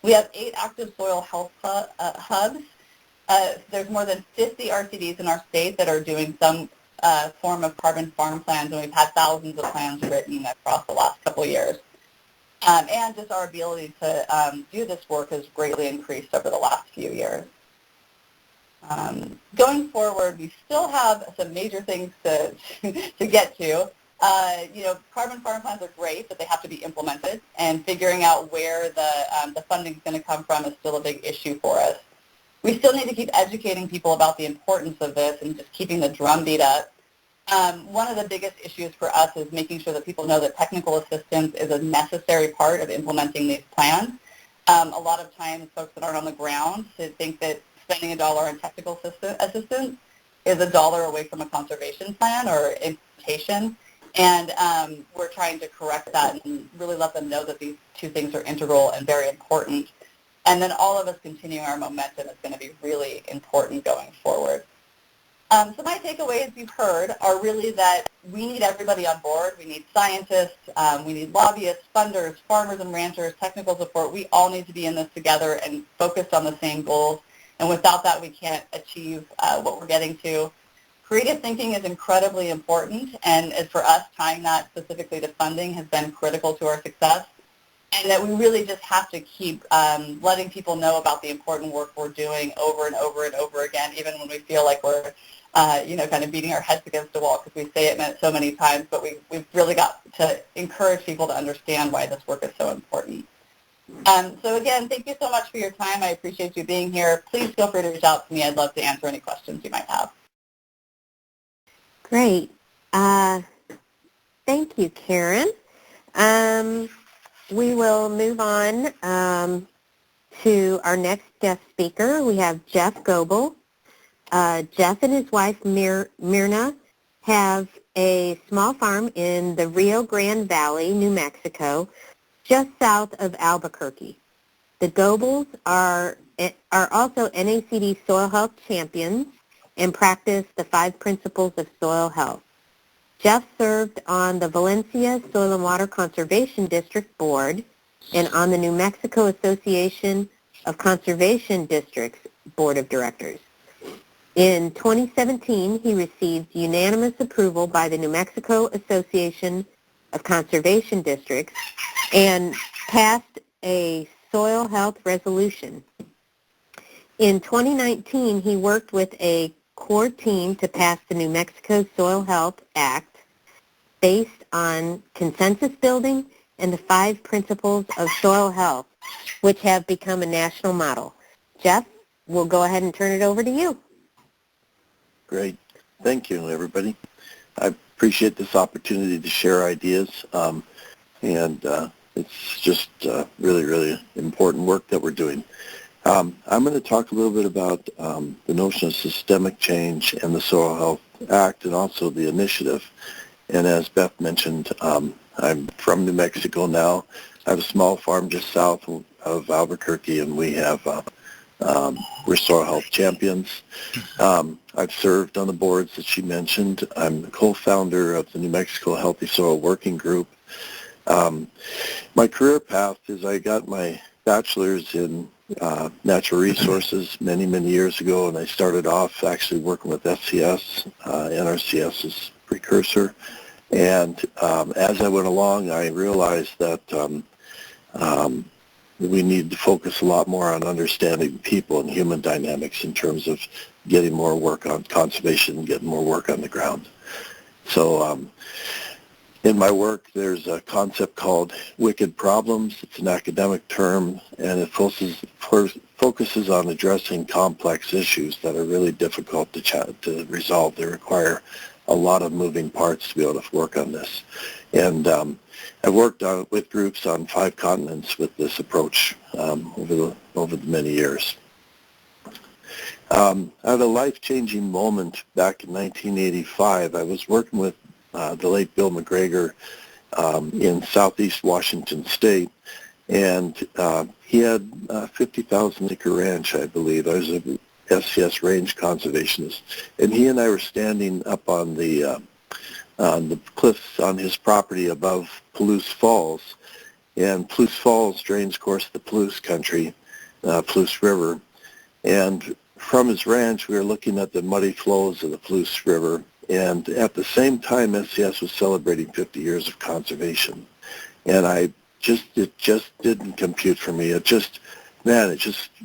We have 8 active soil health hubs. There's more than 50 RCDs in our state that are doing some form of carbon farm plans, and we've had thousands of plans written across the last couple of years. And just our ability to do this work has greatly increased over the last few years. Going forward, we still have some major things to get to. Carbon farm plans are great, but they have to be implemented, and figuring out where the funding is going to come from is still a big issue for us. We still need to keep educating people about the importance of this and just keeping the drumbeat up. One of the biggest issues for us is making sure that people know that technical assistance is a necessary part of implementing these plans. A lot of times folks that aren't on the ground think that spending $1 on technical assistance is $1 away from a conservation plan or implementation. And we're trying to correct that and really let them know that these two things are integral and very important. And then all of us continuing our momentum is going to be really important going forward. So my takeaways you've heard are really that we need everybody on board. We need scientists, we need lobbyists, funders, farmers and ranchers, technical support. We all need to be in this together and focused on the same goals. And without that, we can't achieve what we're getting to. Creative thinking is incredibly important, and as for us, tying that specifically to funding has been critical to our success. And that we really just have to keep letting people know about the important work we're doing over and over and over again, even when we feel like we're, kind of beating our heads against the wall because we say it so many times. But we've really got to encourage people to understand why this work is so important. So again, thank you so much for your time. I appreciate you being here. Please feel free to reach out to me. I'd love to answer any questions you might have. Great. Thank you, Karen. We will move on to our next guest speaker. We have Jeff Goebel. Jeff and his wife, Myrna, have a small farm in the Rio Grande Valley, New Mexico, just south of Albuquerque. The Goebels are also NACD Soil Health Champions and practice the 5 principles of soil health. Jeff served on the Valencia Soil and Water Conservation District Board and on the New Mexico Association of Conservation Districts Board of Directors. In 2017, he received unanimous approval by the New Mexico Association of Conservation Districts and passed a soil health resolution. In 2019, he worked with a core team to pass the New Mexico Soil Health Act based on consensus building and the 5 principles of soil health, which have become a national model. Jeff, we'll go ahead and turn it over to you. Great. Thank you, everybody. I appreciate this opportunity to share ideas, and it's just really, really important work that we're doing. I'm going to talk a little bit about the notion of systemic change and the Soil Health Act and also the initiative. And as Beth mentioned, I'm from New Mexico now. I have a small farm just south of Albuquerque, and we have we're soil health champions. I've served on the boards that she mentioned. I'm the co-founder of the New Mexico Healthy Soil Working Group. My career path is I got my bachelor's in natural resources many, many years ago, and I started off actually working with SCS, NRCS's precursor. And as I went along, I realized that we need to focus a lot more on understanding people and human dynamics in terms of getting more work on conservation and getting more work on the ground. So in my work, there's a concept called wicked problems. It's an academic term, and it focuses on addressing complex issues that are really difficult to resolve. They require a lot of moving parts to be able to work on this. And I've worked with groups on 5 continents with this approach over the many years. I had a life-changing moment back in 1985. I was working with the late Bill McGregor in southeast Washington State, and he had a 50,000-acre ranch, I believe. I was a SCS range conservationist, and he and I were standing up on the cliffs on his property above Palouse Falls, and Palouse Falls drains, of course, the Palouse country, Palouse River, and from his ranch we were looking at the muddy flows of the Palouse River, and at the same time SCS was celebrating 50 years of conservation, and it just didn't compute for me. It just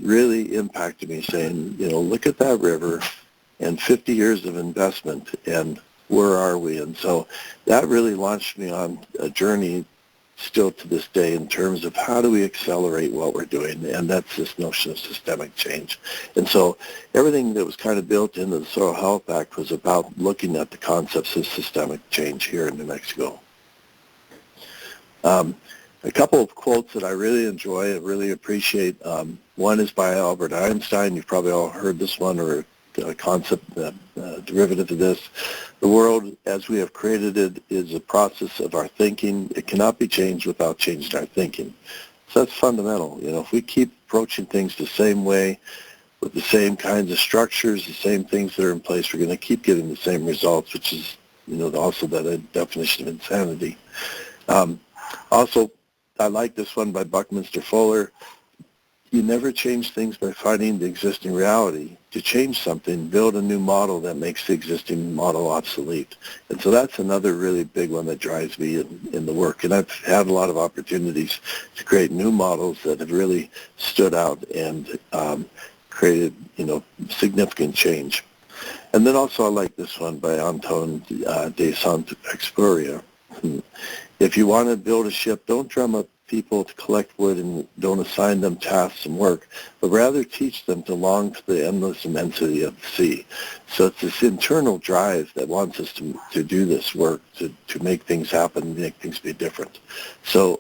really impacted me, saying, look at that river and 50 years of investment, and where are we? And so that really launched me on a journey still to this day in terms of how do we accelerate what we're doing, and that's this notion of systemic change. And so everything that was kind of built into the Soil Health Act was about looking at the concepts of systemic change here in New Mexico. A couple of quotes that I really enjoy and really appreciate. One is by Albert Einstein. You've probably all heard this one, or a concept derivative of this. The world as we have created it is a process of our thinking. It cannot be changed without changing our thinking. So that's fundamental. If we keep approaching things the same way, with the same kinds of structures, the same things that are in place, we're going to keep getting the same results, which is, also that definition of insanity. Also, I like this one by Buckminster Fuller. You never change things by fighting the existing reality. To change something, build a new model that makes the existing model obsolete. And so that's another really big one that drives me in the work. And I've had a lot of opportunities to create new models that have really stood out and created, significant change. And then also I like this one by Anton de Saint-Exupéry. If you want to build a ship, don't drum up people to collect wood and don't assign them tasks and work, but rather teach them to long to the endless immensity of the sea. So it's this internal drive that wants us to do this work, to make things happen, make things be different. So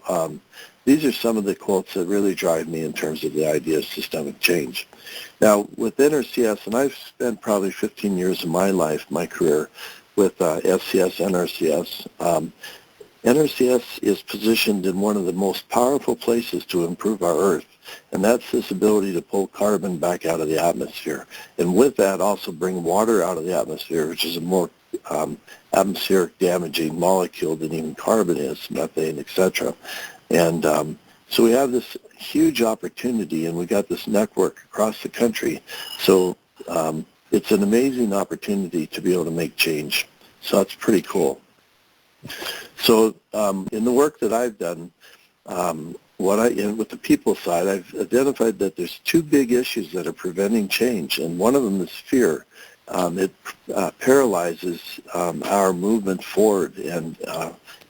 these are some of the quotes that really drive me in terms of the idea of systemic change. Now, with NRCS, and I've spent probably 15 years of my life, my career, with SCS, NRCS, NRCS is positioned in one of the most powerful places to improve our Earth, and that's this ability to pull carbon back out of the atmosphere. And with that, also bring water out of the atmosphere, which is a more atmospheric damaging molecule than even carbon is, methane, etc. And so we have this huge opportunity, and we got this network across the country. So it's an amazing opportunity to be able to make change. So that's pretty cool. So in the work that I've done, with the people side, I've identified that there's two big issues that are preventing change, and one of them is fear. It paralyzes our movement forward and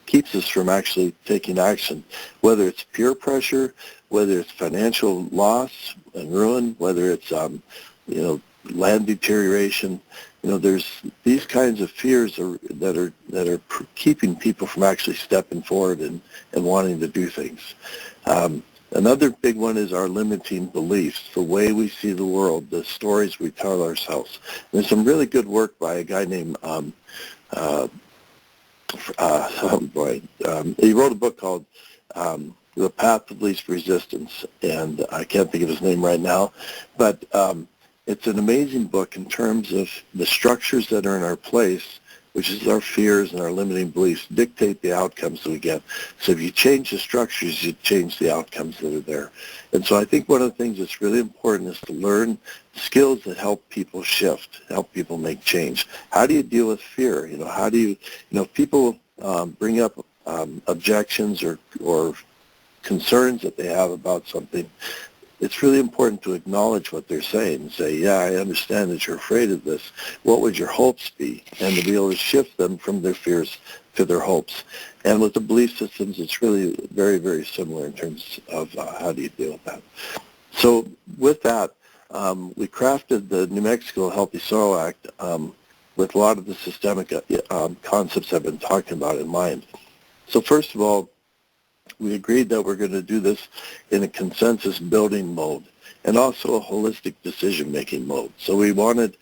keeps us from actually taking action, whether it's peer pressure, whether it's financial loss and ruin, whether it's land deterioration. There's these kinds of fears that are keeping people from actually stepping forward and wanting to do things. Another big one is our limiting beliefs, the way we see the world, the stories we tell ourselves. There's some really good work by a guy named he wrote a book called The Path of Least Resistance, and I can't think of his name right now, but it's an amazing book in terms of the structures that are in our place, which is our fears and our limiting beliefs, dictate the outcomes that we get. So if you change the structures, you change the outcomes that are there. And so I think one of the things that's really important is to learn skills that help people shift, help people make change. How do you deal with fear? How do you, if people bring up objections or concerns that they have about something, it's really important to acknowledge what they're saying and say, yeah, I understand that you're afraid of this. What would your hopes be? And to be able to shift them from their fears to their hopes. And with the belief systems, it's really very, very similar in terms of how do you deal with that. So with that, we crafted the New Mexico Healthy Soil Act with a lot of the systemic concepts I've been talking about in mind. So first of all, we agreed that we're going to do this in a consensus building mode and also a holistic decision-making mode. So we wanted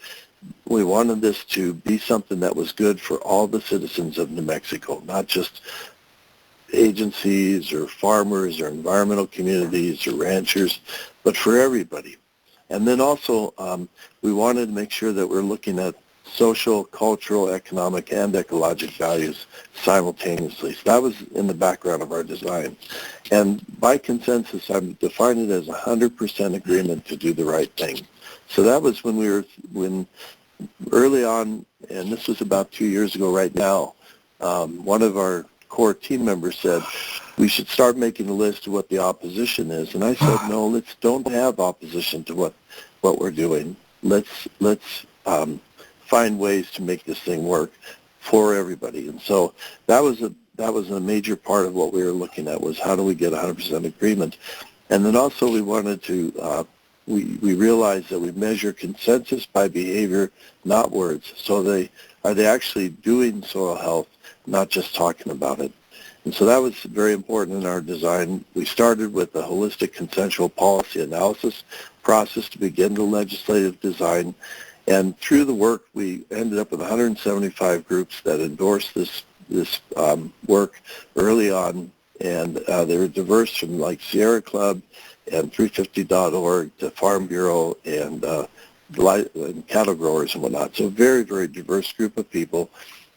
this to be something that was good for all the citizens of New Mexico, not just agencies or farmers or environmental communities or ranchers, but for everybody. And then also we wanted to make sure that we're looking at social, cultural, economic, and ecologic values simultaneously. So that was in the background of our design. And by consensus, I've defined it as 100% agreement to do the right thing. So that was when early on, and this was about 2 years ago right now, one of our core team members said, we should start making a list of what the opposition is. And I said, no, let's don't have opposition to what we're doing. Let's find ways to make this thing work for everybody. And so that was a major part of what we were looking at, was how do we get 100% agreement. And then also we wanted to, we realized that we measure consensus by behavior, not words. So are they actually doing soil health, not just talking about it. And so that was very important in our design. We started with a holistic consensual policy analysis process to begin the legislative design. And through the work, we ended up with 175 groups that endorsed this work early on, and they were diverse from like Sierra Club and 350.org to Farm Bureau and cattle growers and whatnot. So a very, very diverse group of people.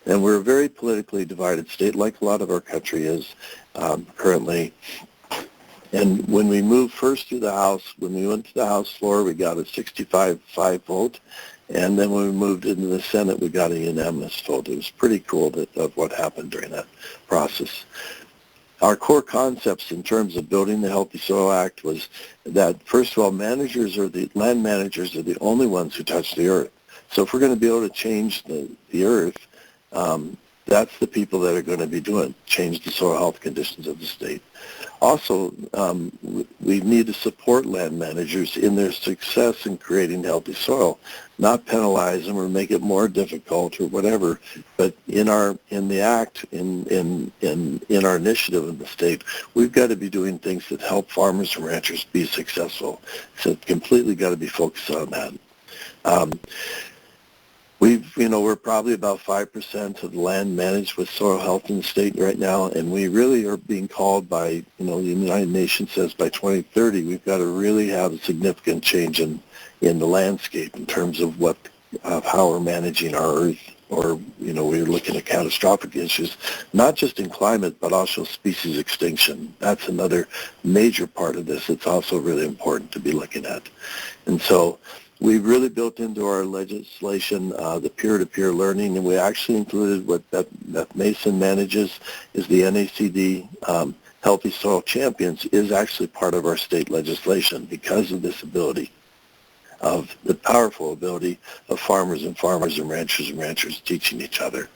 And we're a very politically divided state, like a lot of our country is currently. And when we moved first through the House, when we went to the House floor, we got a 65-5 vote. And then when we moved into the Senate, we got a unanimous vote. It was pretty cool of what happened during that process. Our core concepts in terms of building the Healthy Soil Act was that, first of all, land managers are the only ones who touch the earth. So if we're going to be able to change the earth, that's the people that are going to be change the soil health conditions of the state. Also, we need to support land managers in their success in creating healthy soil, not penalize them or make it more difficult or whatever. But in the act, in our initiative in the state, we've got to be doing things that help farmers and ranchers be successful. So it's completely got to be focused on that. We're probably about 5% of the land managed with soil health in the state right now, and we really are being called by, the United Nations says by 2030 we've got to really have a significant change in the landscape in terms of how we're managing our earth, or, we're looking at catastrophic issues, not just in climate, but also species extinction. That's another major part of this. It's also really important to be looking at. And so we've really built into our legislation the peer-to-peer learning, and we actually included what Beth Mason manages is the NACD Healthy Soil Champions is actually part of our state legislation because of this ability, of the powerful ability of farmers and ranchers teaching each other.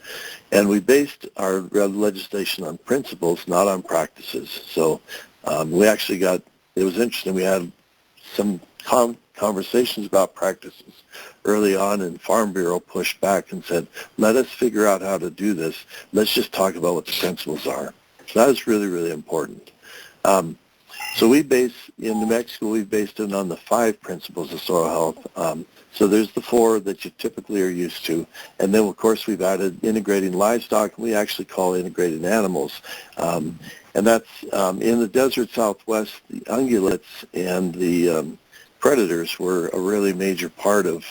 And we based our legislation on principles, not on practices. So we actually it was interesting, we had some conversations about practices early on, and Farm Bureau pushed back and said, let us figure out how to do this. Let's just talk about what the principles are. So that is really, really important. So in New Mexico, we've based it on the 5 principles of soil health. So there's the 4 that you typically are used to. And then, of course, we've added integrating livestock, and we actually call integrating animals. And that's in the desert Southwest, the ungulates and the predators were a really major part of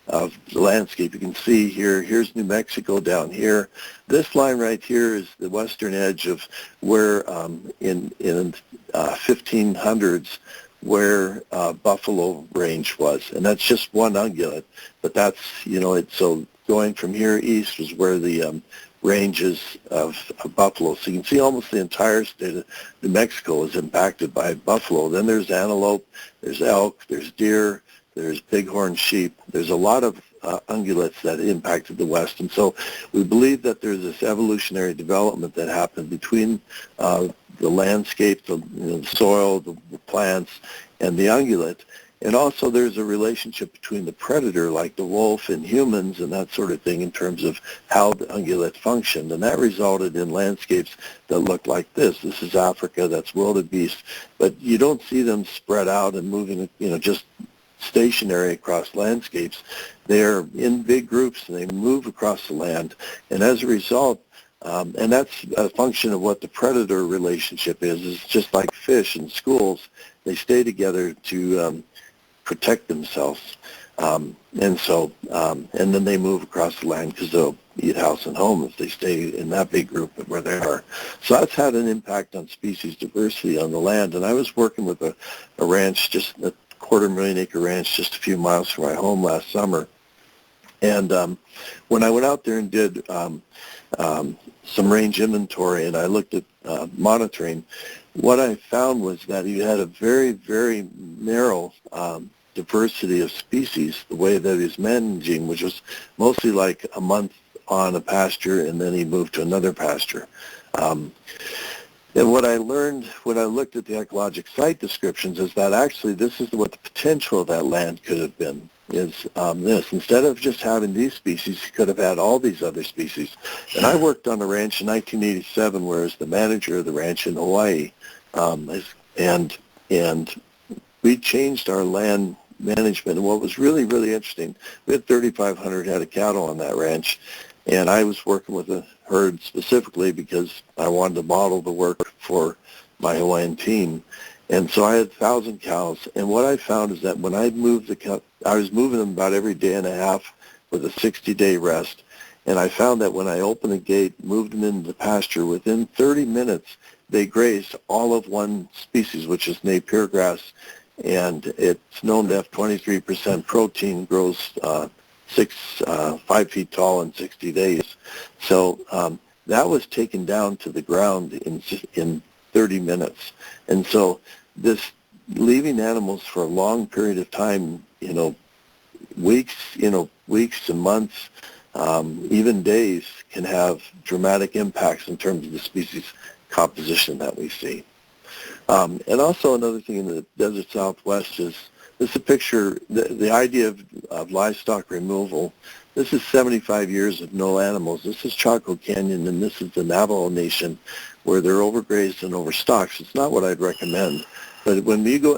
the landscape. You can see here's New Mexico down here. This line right here is the western edge of where in 1500s where buffalo range was, and that's just one ungulate. But that's so going from here east is where the ranges of buffalo. So you can see almost the entire state of New Mexico is impacted by buffalo. Then there's antelope, there's elk, there's deer, there's bighorn sheep. There's a lot of ungulates that impacted the West. And so we believe that there's this evolutionary development that happened between the landscape, the soil, the plants, and the ungulate. And also there's a relationship between the predator, like the wolf, and humans and that sort of thing in terms of how the ungulate functioned. And that resulted in landscapes that look like this. This is Africa, that's wildebeest. But you don't see them spread out and moving, just stationary across landscapes. They're in big groups and they move across the land. And as a result, and that's a function of what the predator relationship is. It's just like fish in schools. They stay together to protect themselves. And then they move across the land because they'll eat house and home if they stay in that big group where they are. So that's had an impact on species diversity on the land. And I was working with a ranch, just a 250,000 acre ranch just a few miles from my home last summer. And when I went out there and did some range inventory and I looked at monitoring, what I found was that you had a very, very narrow diversity of species, the way that he was managing, which was mostly like a month on a pasture and then he moved to another pasture. And what I learned when I looked at the ecologic site descriptions is that actually this is what the potential of that land could have been, is this. Instead of just having these species, you could have had all these other species. And I worked on a ranch in 1987 where I was the manager of the ranch in Hawaii. And we changed our land management. And what was really, really interesting, we had 3,500 head of cattle on that ranch. And I was working with a herd specifically because I wanted to model the work for my Hawaiian team. And so I had 1,000 cows. And what I found is that when I moved the cow, I was moving them about every day and a half with a 60-day rest. And I found that when I opened the gate, moved them into the pasture, within 30 minutes, they grazed all of one species, which is Napier grass. And it's known to have 23% protein, grows 5 feet tall in 60 days. So that was taken down to the ground in 30 minutes. And so this leaving animals for a long period of time, weeks and months, even days, can have dramatic impacts in terms of the species composition that we see. And also another thing in the desert Southwest is, this is a picture, the idea of livestock removal. This is 75 years of no animals. This is Chaco Canyon, and this is the Navajo Nation, where they're overgrazed and overstocked. It's not what I'd recommend. But when you go,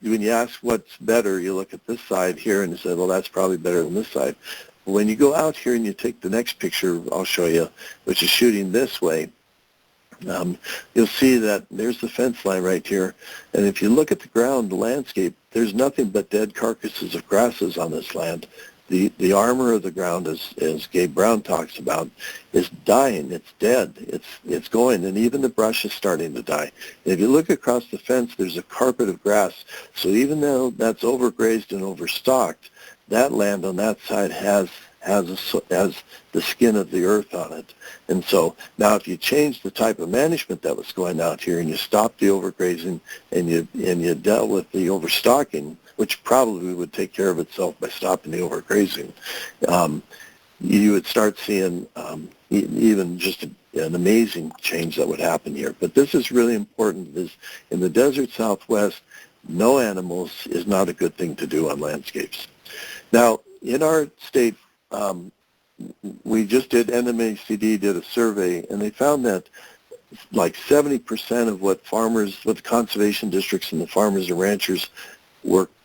when you ask what's better, you look at this side here and you say, well, that's probably better than this side. when you go out here and you take the next picture, I'll show you, which is shooting this way, you'll see that there's the fence line right here. And if you look at the ground, the landscape, there's nothing but dead carcasses of grasses on this land. The armor of the ground, as Gabe Brown talks about, is dying. It's dead. It's going, and even the brush is starting to die. And if you look across the fence, there's a carpet of grass. So even though that's overgrazed and overstocked, that land on that side has the skin of the earth on it. And so now if you change the type of management that was going out here and you stop the overgrazing and you dealt with the overstocking, which probably would take care of itself by stopping the overgrazing, you would start seeing even just an amazing change that would happen here. But this is really important. Is in the desert Southwest, no animals is not a good thing to do on landscapes. Now, in our state, we just did, NMACD did a survey, and they found that like 70% of what the conservation districts and the farmers and ranchers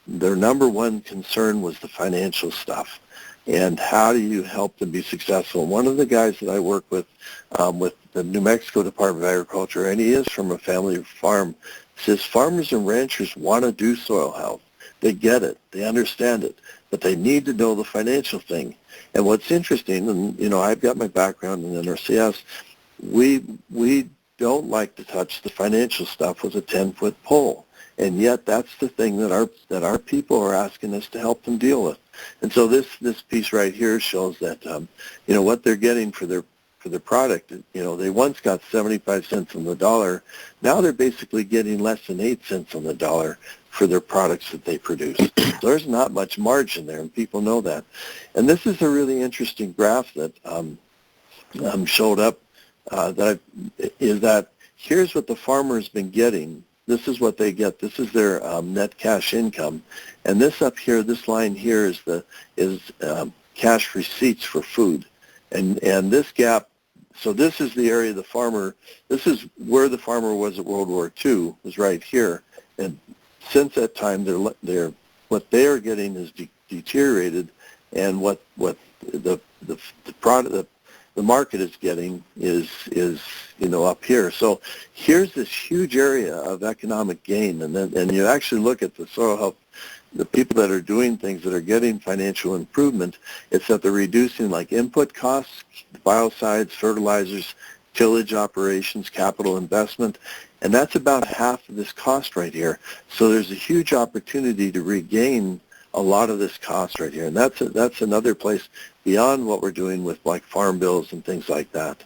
their number one concern was the financial stuff. And how do you help them be successful? One of the guys that I work with the New Mexico Department of Agriculture, and he is from a family farm, says farmers and ranchers want to do soil health. They get it. They understand it. But they need to know the financial thing. And what's interesting, and I've got my background in NRCS, we don't like to touch the financial stuff with a 10-foot pole. And yet that's the thing that our people are asking us to help them deal with. And so this piece right here shows that what they're getting for their product. They once got 75 cents on the dollar. Now they're basically getting less than 8 cents on the dollar for their products that they produce. So there's not much margin there, and people know that. And this is a really interesting graph that showed up. Is that here's what the farmer has been getting. This is what they get. This is their net cash income, and this up here, this line here is cash receipts for food, and this gap. So this is the area of the farmer. This is where the farmer was at World War II. Was right here, and since that time, what they are getting is deteriorated, and what the product the market is getting is up here. So here's this huge area of economic gain, and you actually look at the soil health, the people that are doing things that are getting financial improvement. It's that they're reducing like input costs, biocides, fertilizers, tillage operations, capital investment, and that's about half of this cost right here. So there's a huge opportunity to regain a lot of this cost right here, and that's another place beyond what we're doing with like farm bills and things like that.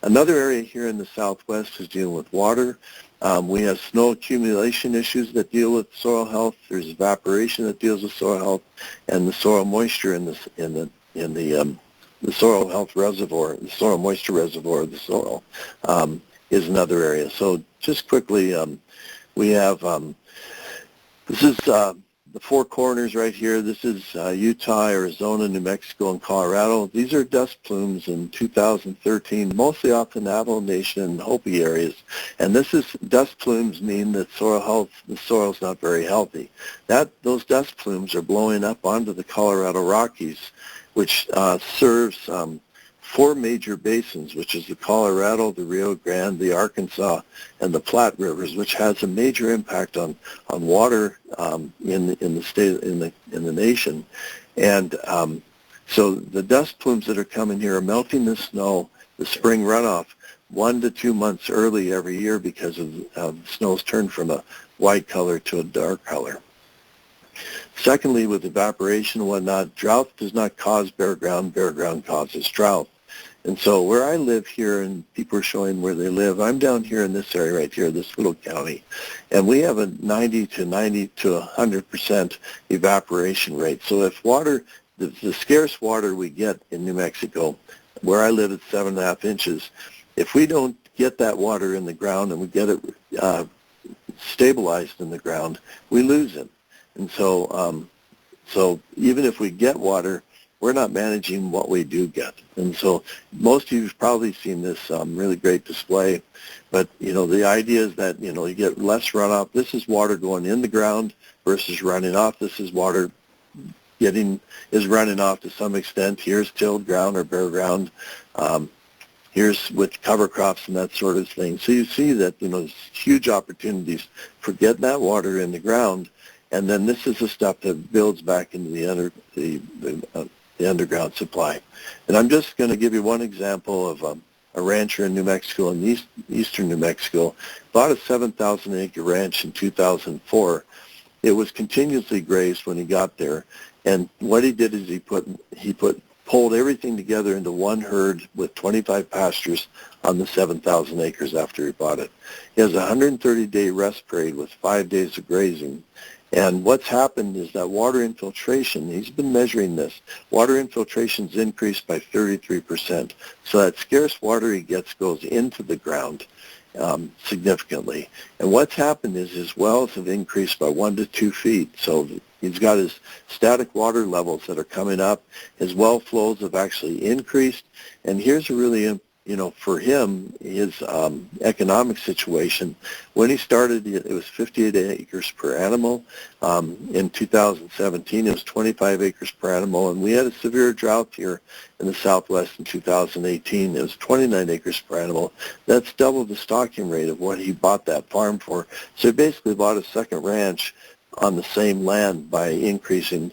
Another area here in the Southwest is dealing with water. We have snow accumulation issues that deal with soil health. There's evaporation that deals with soil health, and the soil moisture in the soil health reservoir, the soil moisture reservoir of the soil is another area. So just quickly, we have this is the four corners right here. This is Utah, Arizona, New Mexico, and Colorado. These are dust plumes in 2013, mostly off the Navajo Nation and Hopi areas. And dust plumes mean that the soil's not very healthy. Those dust plumes are blowing up onto the Colorado Rockies, which serves four major basins, which is the Colorado, the Rio Grande, the Arkansas, and the Platte rivers, which has a major impact on water in the state, in the nation. And so the dust plumes that are coming here are melting the snow, the spring runoff, 1 to 2 months early every year because of snow's turned from a white color to a dark color. Secondly, with evaporation and whatnot, drought does not cause bare ground causes drought. And so where I live here, and people are showing where they live, I'm down here in this area right here, this little county, and we have a 90 to 100% evaporation rate. So if water, the scarce water we get in New Mexico, where I live at 7.5 inches, if we don't get that water in the ground and we get it stabilized in the ground, we lose it. And so, so even if we get water, we're not managing what we do get. And so most of you have probably seen this really great display, but the idea is that you get less runoff. This is water going in the ground versus running off. This is water is running off to some extent. Here's tilled ground or bare ground. Here's with cover crops and that sort of thing. So you see that, there's huge opportunities for getting that water in the ground, and then this is the stuff that builds back into the underground supply. And I'm just going to give you one example of a rancher in New Mexico, in eastern New Mexico, bought a 7,000-acre ranch in 2004. It was continuously grazed when he got there, and what he did is he pulled everything together into one herd with 25 pastures on the 7,000 acres after he bought it. He has a 130-day rest period with 5 days of grazing. And what's happened is that water infiltration, he's been measuring this, water infiltration's increased by 33%. So that scarce water he gets goes into the ground significantly. And what's happened is his wells have increased by 1 to 2 feet. So he's got his static water levels that are coming up. His well flows have actually increased. And here's a really, for him, his economic situation. When he started, it was 58 acres per animal. In 2017, it was 25 acres per animal. And we had a severe drought here in the Southwest in 2018. It was 29 acres per animal. That's double the stocking rate of what he bought that farm for. So he basically bought a second ranch on the same land by increasing,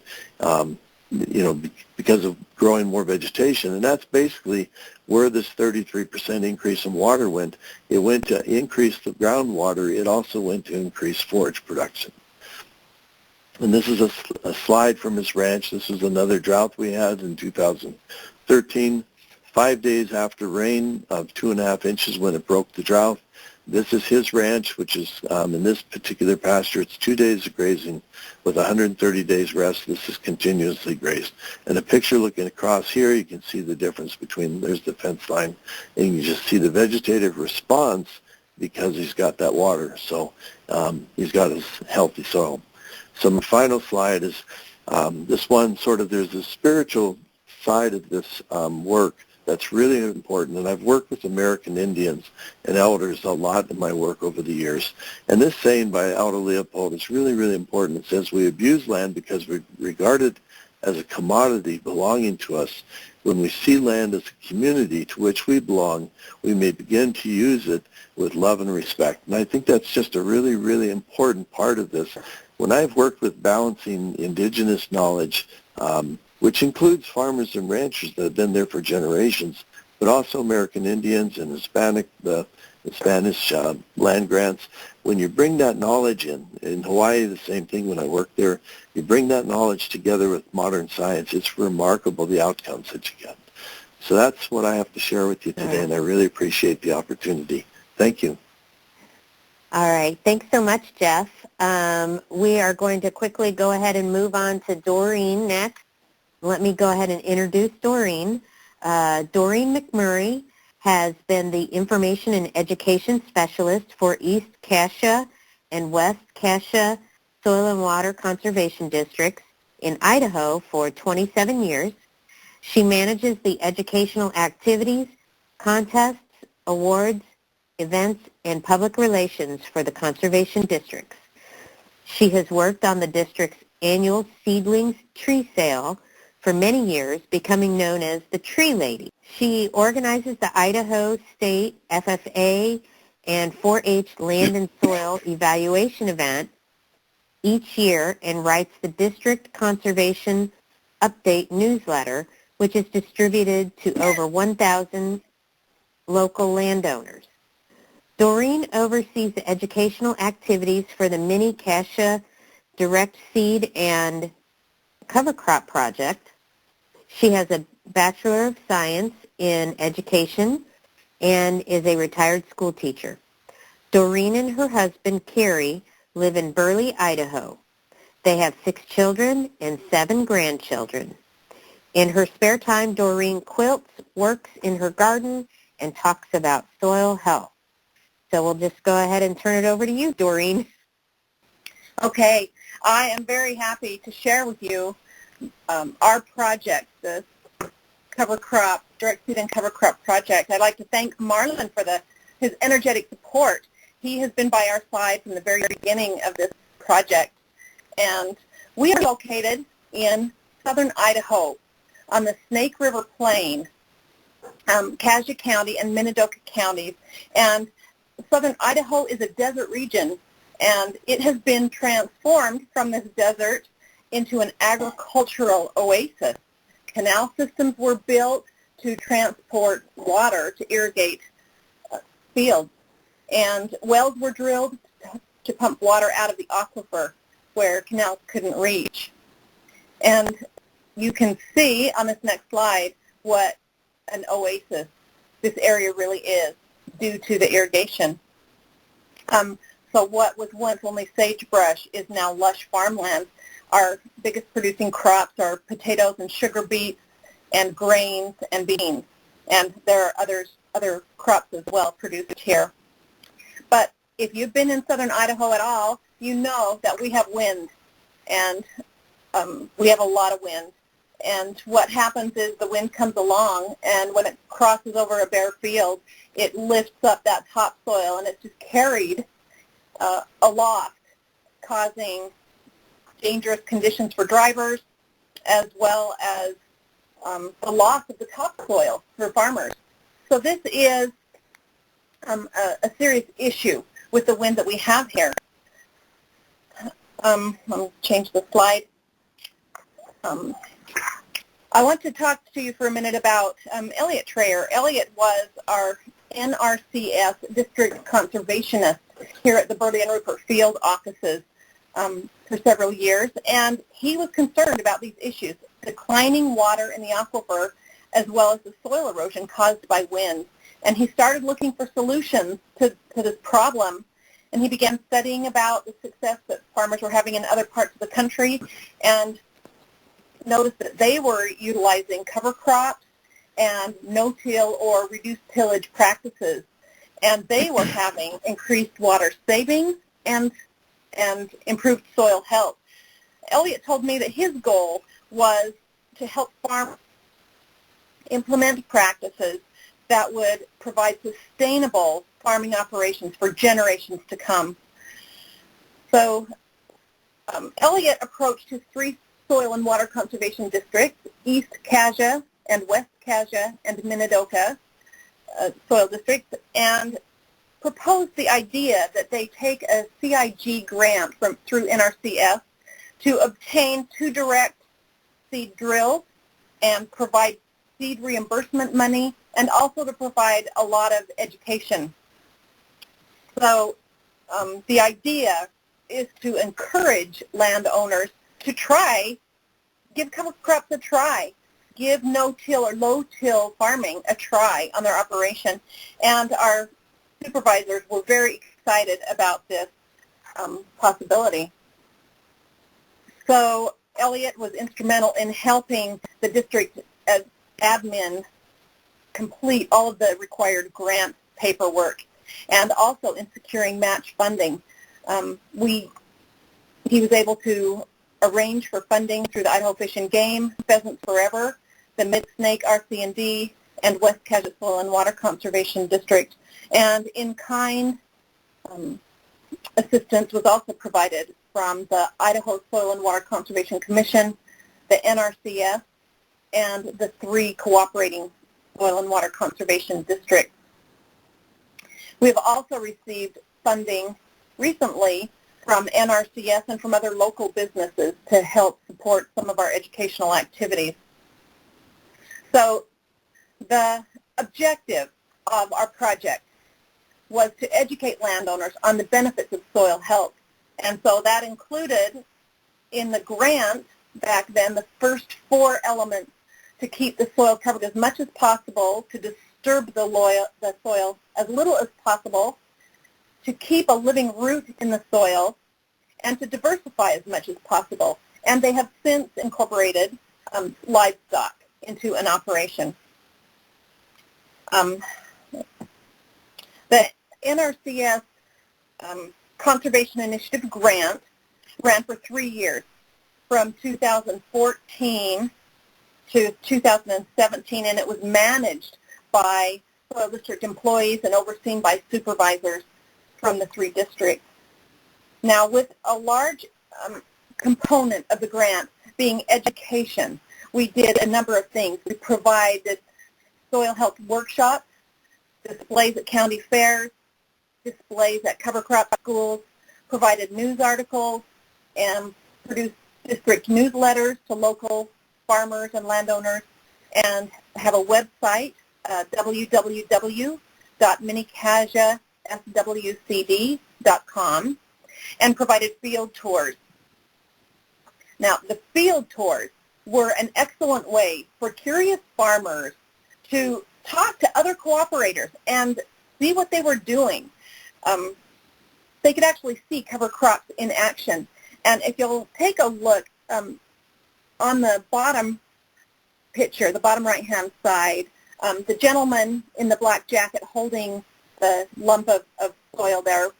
because of growing more vegetation. And that's basically where this 33% increase in water went. It went to increase the groundwater. It also went to increase forage production. And this is a slide from his ranch. This is another drought we had in 2013. 5 days after rain of 2.5 inches when it broke the drought. This is his ranch, which is in this particular pasture. It's 2 days of grazing with 130 days rest. This is continuously grazed. And a picture looking across here, you can see the difference between, there's the fence line, and you can just see the vegetative response because he's got that water. So he's got his healthy soil. So my final slide is this one sort of, there's a spiritual side of this work that's really important, and I've worked with American Indians and elders a lot in my work over the years. And this saying by Aldo Leopold is really, really important. It says, we abuse land because we regard it as a commodity belonging to us. When we see land as a community to which we belong, we may begin to use it with love and respect. And I think that's just a really, really important part of this. When I've worked with balancing indigenous knowledge, which includes farmers and ranchers that have been there for generations, but also American Indians and the Spanish land grants. When you bring that knowledge in Hawaii, the same thing when I worked there, you bring that knowledge together with modern science, it's remarkable the outcomes that you get. So that's what I have to share with you today, and I really appreciate the opportunity. Thank you. All right. Thanks so much, Jeff. We are going to quickly go ahead and move on to Doreen next. Let me go ahead and introduce Doreen. Doreen McMurray has been the Information and Education Specialist for East Cassia and West Cassia Soil and Water Conservation Districts in Idaho for 27 years. She manages the educational activities, contests, awards, events, and public relations for the conservation districts. She has worked on the district's annual seedlings tree sale for many years, becoming known as the Tree Lady. She organizes the Idaho State FFA and 4-H Land and Soil Evaluation event each year and writes the District Conservation Update newsletter, which is distributed to over 1,000 local landowners. Doreen oversees the educational activities for the Mini Cassia Direct Seed and Cover Crop Project. She has a Bachelor of Science in Education and is a retired school teacher. Doreen and her husband, Carrie, live in Burley, Idaho. They have 6 children and 7 grandchildren. In her spare time, Doreen quilts, works in her garden, and talks about soil health. So we'll just go ahead and turn it over to you, Doreen. Okay. I am very happy to share with you our project, the cover crop, direct seed and cover crop project. I'd like to thank Marlon for his energetic support. He has been by our side from the very beginning of this project. And we are located in southern Idaho on the Snake River Plain, Cassia County and Minidoka counties. And southern Idaho is a desert region, and it has been transformed from this desert into an agricultural oasis. Canal systems were built to transport water to irrigate fields, and wells were drilled to pump water out of the aquifer where canals couldn't reach. And you can see on this next slide what an oasis this area really is due to the irrigation. So what was once only sagebrush is now lush farmland. Our biggest producing crops are potatoes and sugar beets and grains and beans. And there are other crops as well produced here. But if you've been in southern Idaho at all, you know that we have wind, and we have a lot of wind. And what happens is the wind comes along, and when it crosses over a bare field, it lifts up that topsoil, and it's just carried aloft, causing dangerous conditions for drivers, as well as the loss of the topsoil for farmers. So this is a serious issue with the wind that we have here. Let me change the slide. I want to talk to you for a minute about Elliot Trayer. Elliot was our NRCS district conservationist here at the Burley and Rupert Field offices for several years, and he was concerned about these issues, declining water in the aquifer as well as the soil erosion caused by wind. And he started looking for solutions to this problem, and he began studying about the success that farmers were having in other parts of the country, and noticed that they were utilizing cover crops and no-till or reduced tillage practices, and they were having increased water savings and improved soil health. Elliot told me that his goal was to help farmers implement practices that would provide sustainable farming operations for generations to come. So Elliot approached his three soil and water conservation districts, East Cassia and West Cassia and Minidoka soil districts, and proposed the idea that they take a CIG grant through NRCS to obtain 2 direct seed drills and provide seed reimbursement money, and also to provide a lot of education. So the idea is to encourage landowners to give cover crops a try, give no-till or low-till farming a try on their operation. And our supervisors were very excited about this possibility. So Elliot was instrumental in helping the district as admin complete all of the required grant paperwork, and also in securing match funding. He was able to arrange for funding through the Idaho Fish and Game, Pheasants Forever, the Mid-Snake RC&D, and West Cassia Soil and Water Conservation District. And in-kind assistance was also provided from the Idaho Soil and Water Conservation Commission, the NRCS, and the 3 cooperating soil and water conservation districts. We have also received funding recently from NRCS and from other local businesses to help support some of our educational activities. So the objective of our project was to educate landowners on the benefits of soil health. And so that included in the grant back then the first 4 elements: to keep the soil covered as much as possible, to disturb the soil as little as possible, to keep a living root in the soil, and to diversify as much as possible. And they have since incorporated livestock into an operation. The NRCS Conservation Initiative grant ran for 3 years, from 2014 to 2017, and it was managed by soil district employees and overseen by supervisors from the 3 districts. Now, with a large component of the grant being education. We did a number of things. We provided soil health workshops, displays at county fairs, displays at cover crop schools, provided news articles, and produced district newsletters to local farmers and landowners, and have a website, www.minicajaswcd.com, and provided field tours. Now, the field tours were an excellent way for curious farmers to talk to other cooperators and see what they were doing. They could actually see cover crops in action. And if you'll take a look on the bottom picture, the bottom right-hand side, the gentleman in the black jacket holding the lump of soil there,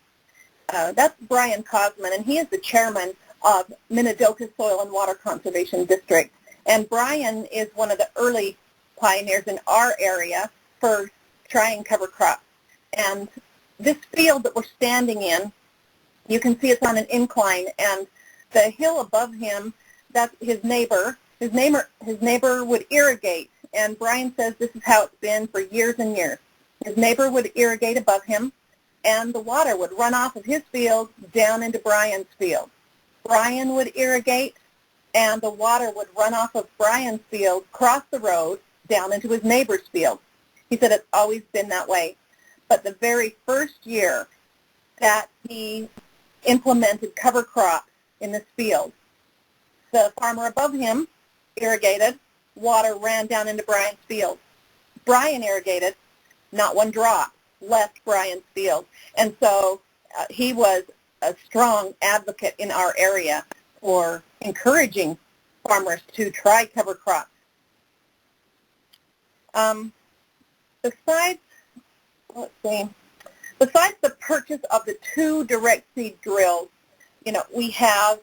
that's Brian Cosman, and he is the chairman of Minidoka Soil and Water Conservation District. And Brian is one of the early pioneers in our area for trying cover crops. And this field that we're standing in, you can see it's on an incline, and the hill above him, that's his neighbor. His neighbor would irrigate, and Brian says this is how it's been for years and years. His neighbor would irrigate above him, and the water would run off of his field down into Brian's field. Brian would irrigate, and the water would run off of Brian's field, cross the road, down into his neighbor's field. He said it's always been that way. But the very first year that he implemented cover crops in this field, the farmer above him irrigated, water ran down into Brian's field. Brian irrigated, not one drop left Brian's field. And so he was a strong advocate in our area for encouraging farmers to try cover crops. Besides the purchase of the 2 direct seed drills, we have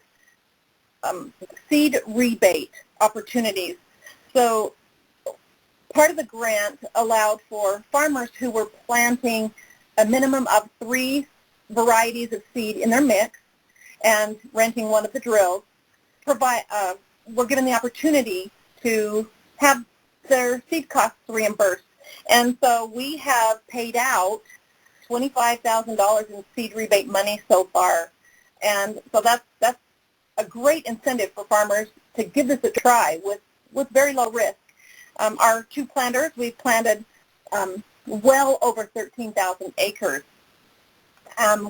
seed rebate opportunities. So part of the grant allowed for farmers who were planting a minimum of 3 varieties of seed in their mix and renting one of the drills, were given the opportunity to have their seed costs reimbursed. And so we have paid out $25,000 in seed rebate money so far. And so that's a great incentive for farmers to give this a try with very low risk. Our 2 planters, we've planted well over 13,000 acres.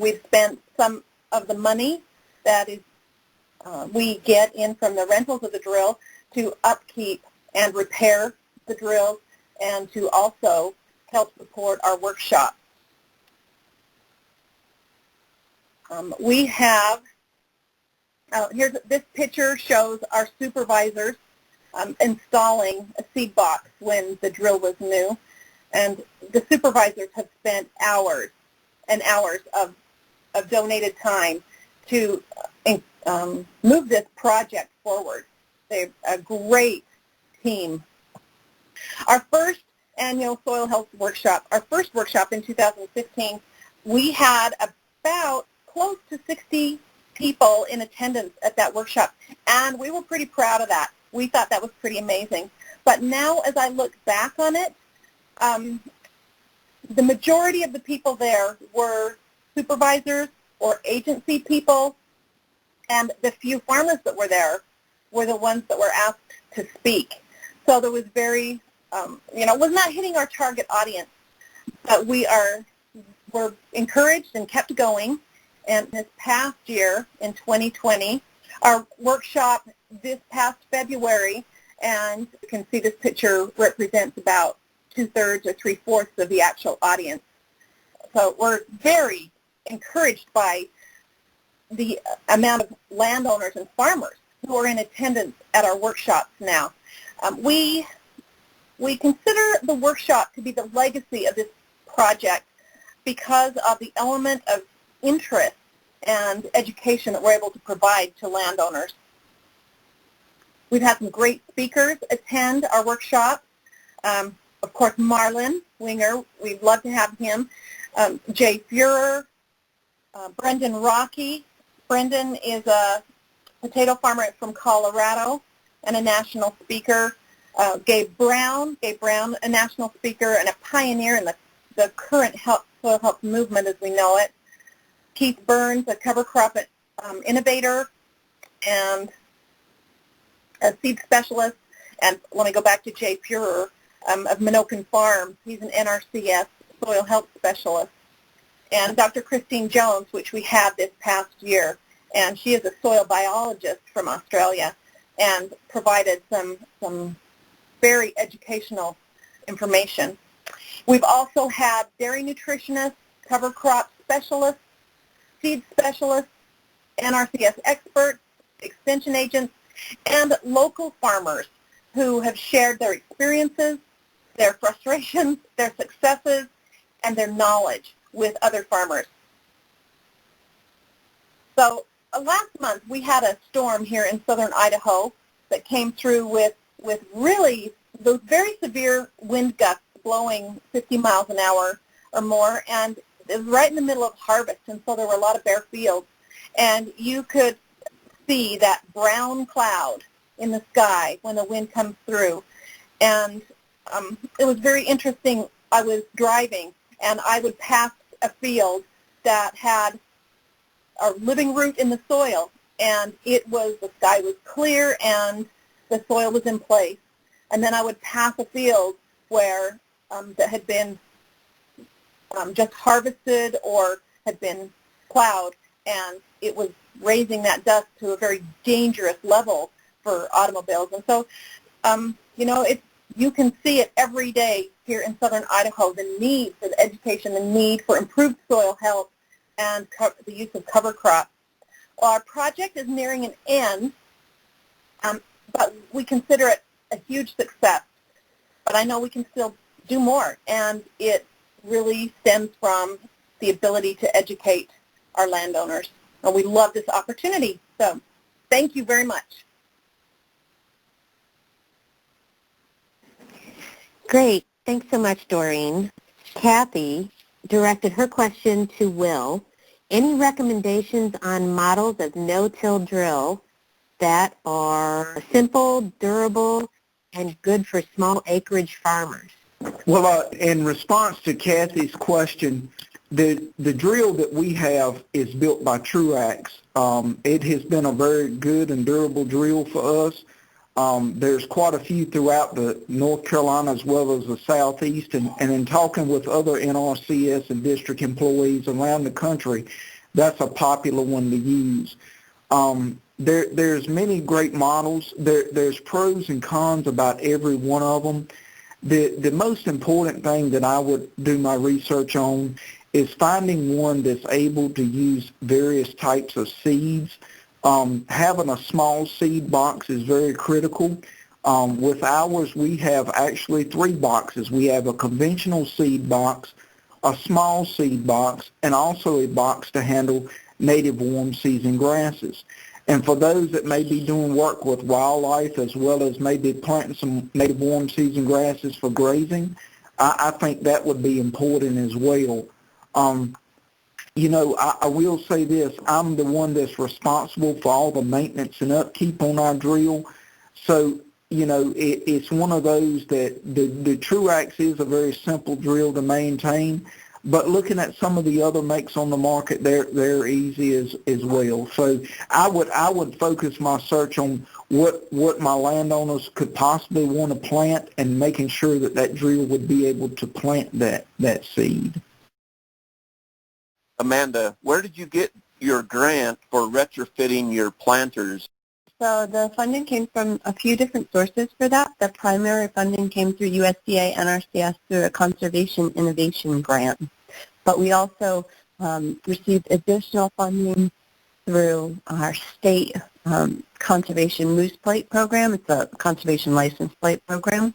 We've spent some of the money that is we get in from the rentals of the drill to upkeep and repair the drills, and to also help support our workshop. We have, this picture shows our supervisors installing a seed box when the drill was new, and the supervisors have spent hours and hours of donated time to move this project forward. They're a great team. Our first annual soil health workshop, our first workshop in 2015, we had about close to 60 people in attendance at that workshop, and we were pretty proud of that. We thought that was pretty amazing. But now as I look back on it, the majority of the people there were supervisors or agency people, and the few farmers that were there were the ones that were asked to speak. So there was very, it was not hitting our target audience, but we're encouraged and kept going. And this past year, in 2020, our workshop this past February, and you can see this picture represents about 2/3 or 3/4 of the actual audience. So we're very encouraged by the amount of landowners and farmers who are in attendance at our workshops now. We consider the workshop to be the legacy of this project because of the element of interest and education that we're able to provide to landowners. We've had some great speakers attend our workshop. Of course, Marlon Winger, we'd love to have him. Jay Fuhrer, Brendan Rocky. Brendan is a potato farmer from Colorado. and a national speaker. Gabe Brown, a national speaker and a pioneer in the current soil health movement as we know it. Keith Burns, a cover crop innovator and a seed specialist. And let me go back to Jay Fuhrer of Minokan Farms. He's an NRCS soil health specialist. And Dr. Christine Jones, which we had this past year. And she is a soil biologist from Australia and provided some very educational information. We've also had dairy nutritionists, cover crop specialists, seed specialists, NRCS experts, extension agents, and local farmers who have shared their experiences, their frustrations, their successes, and their knowledge with other farmers. So last month we had a storm here in southern Idaho that came through with really those very severe wind gusts blowing 50 miles an hour or more, and it was right in the middle of harvest, and so there were a lot of bare fields. And you could see that brown cloud in the sky when the wind comes through. And it was very interesting. I was driving, and I would pass a field that had a living root in the soil, and the sky was clear and the soil was in place. And then I would pass a field where that had been just harvested or had been plowed, and it was raising that dust to a very dangerous level for automobiles. And so, you can see it every day here in southern Idaho, the need for the education, the need for improved soil health, and the use of cover crops. Well, our project is nearing an end, but we consider it a huge success. But I know we can still do more, and it really stems from the ability to educate our landowners. And we love this opportunity. So thank you very much. Great. Thanks so much, Doreen. Kathy directed her question to Will. Any recommendations on models of no-till drill that are simple, durable, and good for small acreage farmers? Well, in response to Kathy's question, the drill that we have is built by Truax. It has been a very good and durable drill for us. There's quite a few throughout the North Carolina as well as the Southeast, and in talking with other NRCS and district employees around the country, that's a popular one to use. There's many great models. There's pros and cons about every one of them. The most important thing that I would do my research on is finding one that's able to use various types of seeds. Having a small seed box is very critical. With ours, we have actually 3 boxes. We have a conventional seed box, a small seed box, and also a box to handle native warm season grasses. And for those that may be doing work with wildlife as well as maybe planting some native warm season grasses for grazing, I think that would be important as well. I will say this. I'm the one that's responsible for all the maintenance and upkeep on our drill. So, it's one of those that the Truax is a very simple drill to maintain. But looking at some of the other makes on the market, they're easy as well. So I would focus my search on what my landowners could possibly want to plant and making sure that drill would be able to plant that seed. Amanda, where did you get your grant for retrofitting your planters? So the funding came from a few different sources for that. The primary funding came through USDA NRCS through a Conservation Innovation Grant. But we also received additional funding through our state conservation moose plate program. It's a conservation license plate program,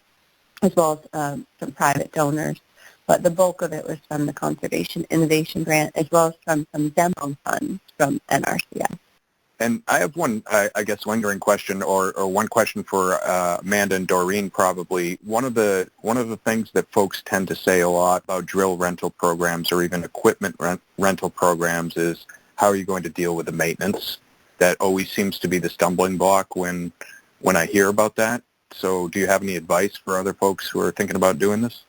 as well as some private donors. But the bulk of it was from the Conservation Innovation Grant, as well as from some demo funds from NRCS. And I have one, I guess, lingering question, or one question for Amanda and Doreen probably. One of the things that folks tend to say a lot about drill rental programs or even equipment rental programs is, how are you going to deal with the maintenance? That always seems to be the stumbling block when when I hear about that. So do you have any advice for other folks who are thinking about doing this?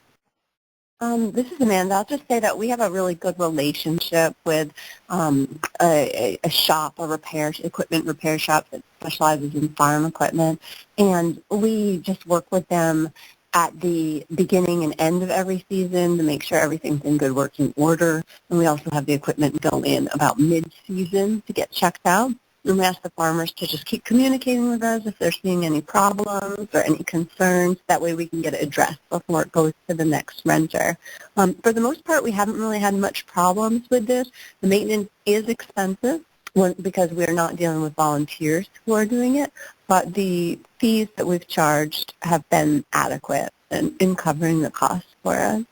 This is Amanda. I'll just say that we have a really good relationship with a shop, equipment repair shop that specializes in farm equipment, and we just work with them at the beginning and end of every season to make sure everything's in good working order. And we also have the equipment go in about mid-season to get checked out. And we ask the farmers to just keep communicating with us if they're seeing any problems or any concerns. That way we can get it addressed before it goes to the next renter. For the most part, we haven't really had much problems with this. The maintenance is expensive because we're not dealing with volunteers who are doing it, but the fees that we've charged have been adequate in covering the cost for us.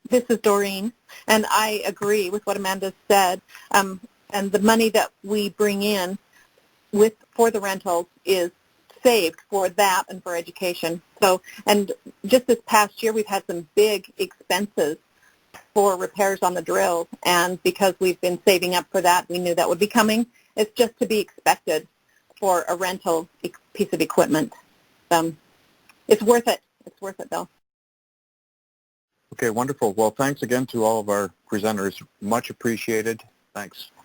This is Doreen, and I agree with what Amanda said. And the money that we bring in for the rentals is saved for that and for education. So, and just this past year, we've had some big expenses for repairs on the drills, and because we've been saving up for that, we knew that would be coming. It's just to be expected for a rental piece of equipment. It's worth it. It's worth it, though. Okay, wonderful. Well, thanks again to all of our presenters. Much appreciated. Thanks.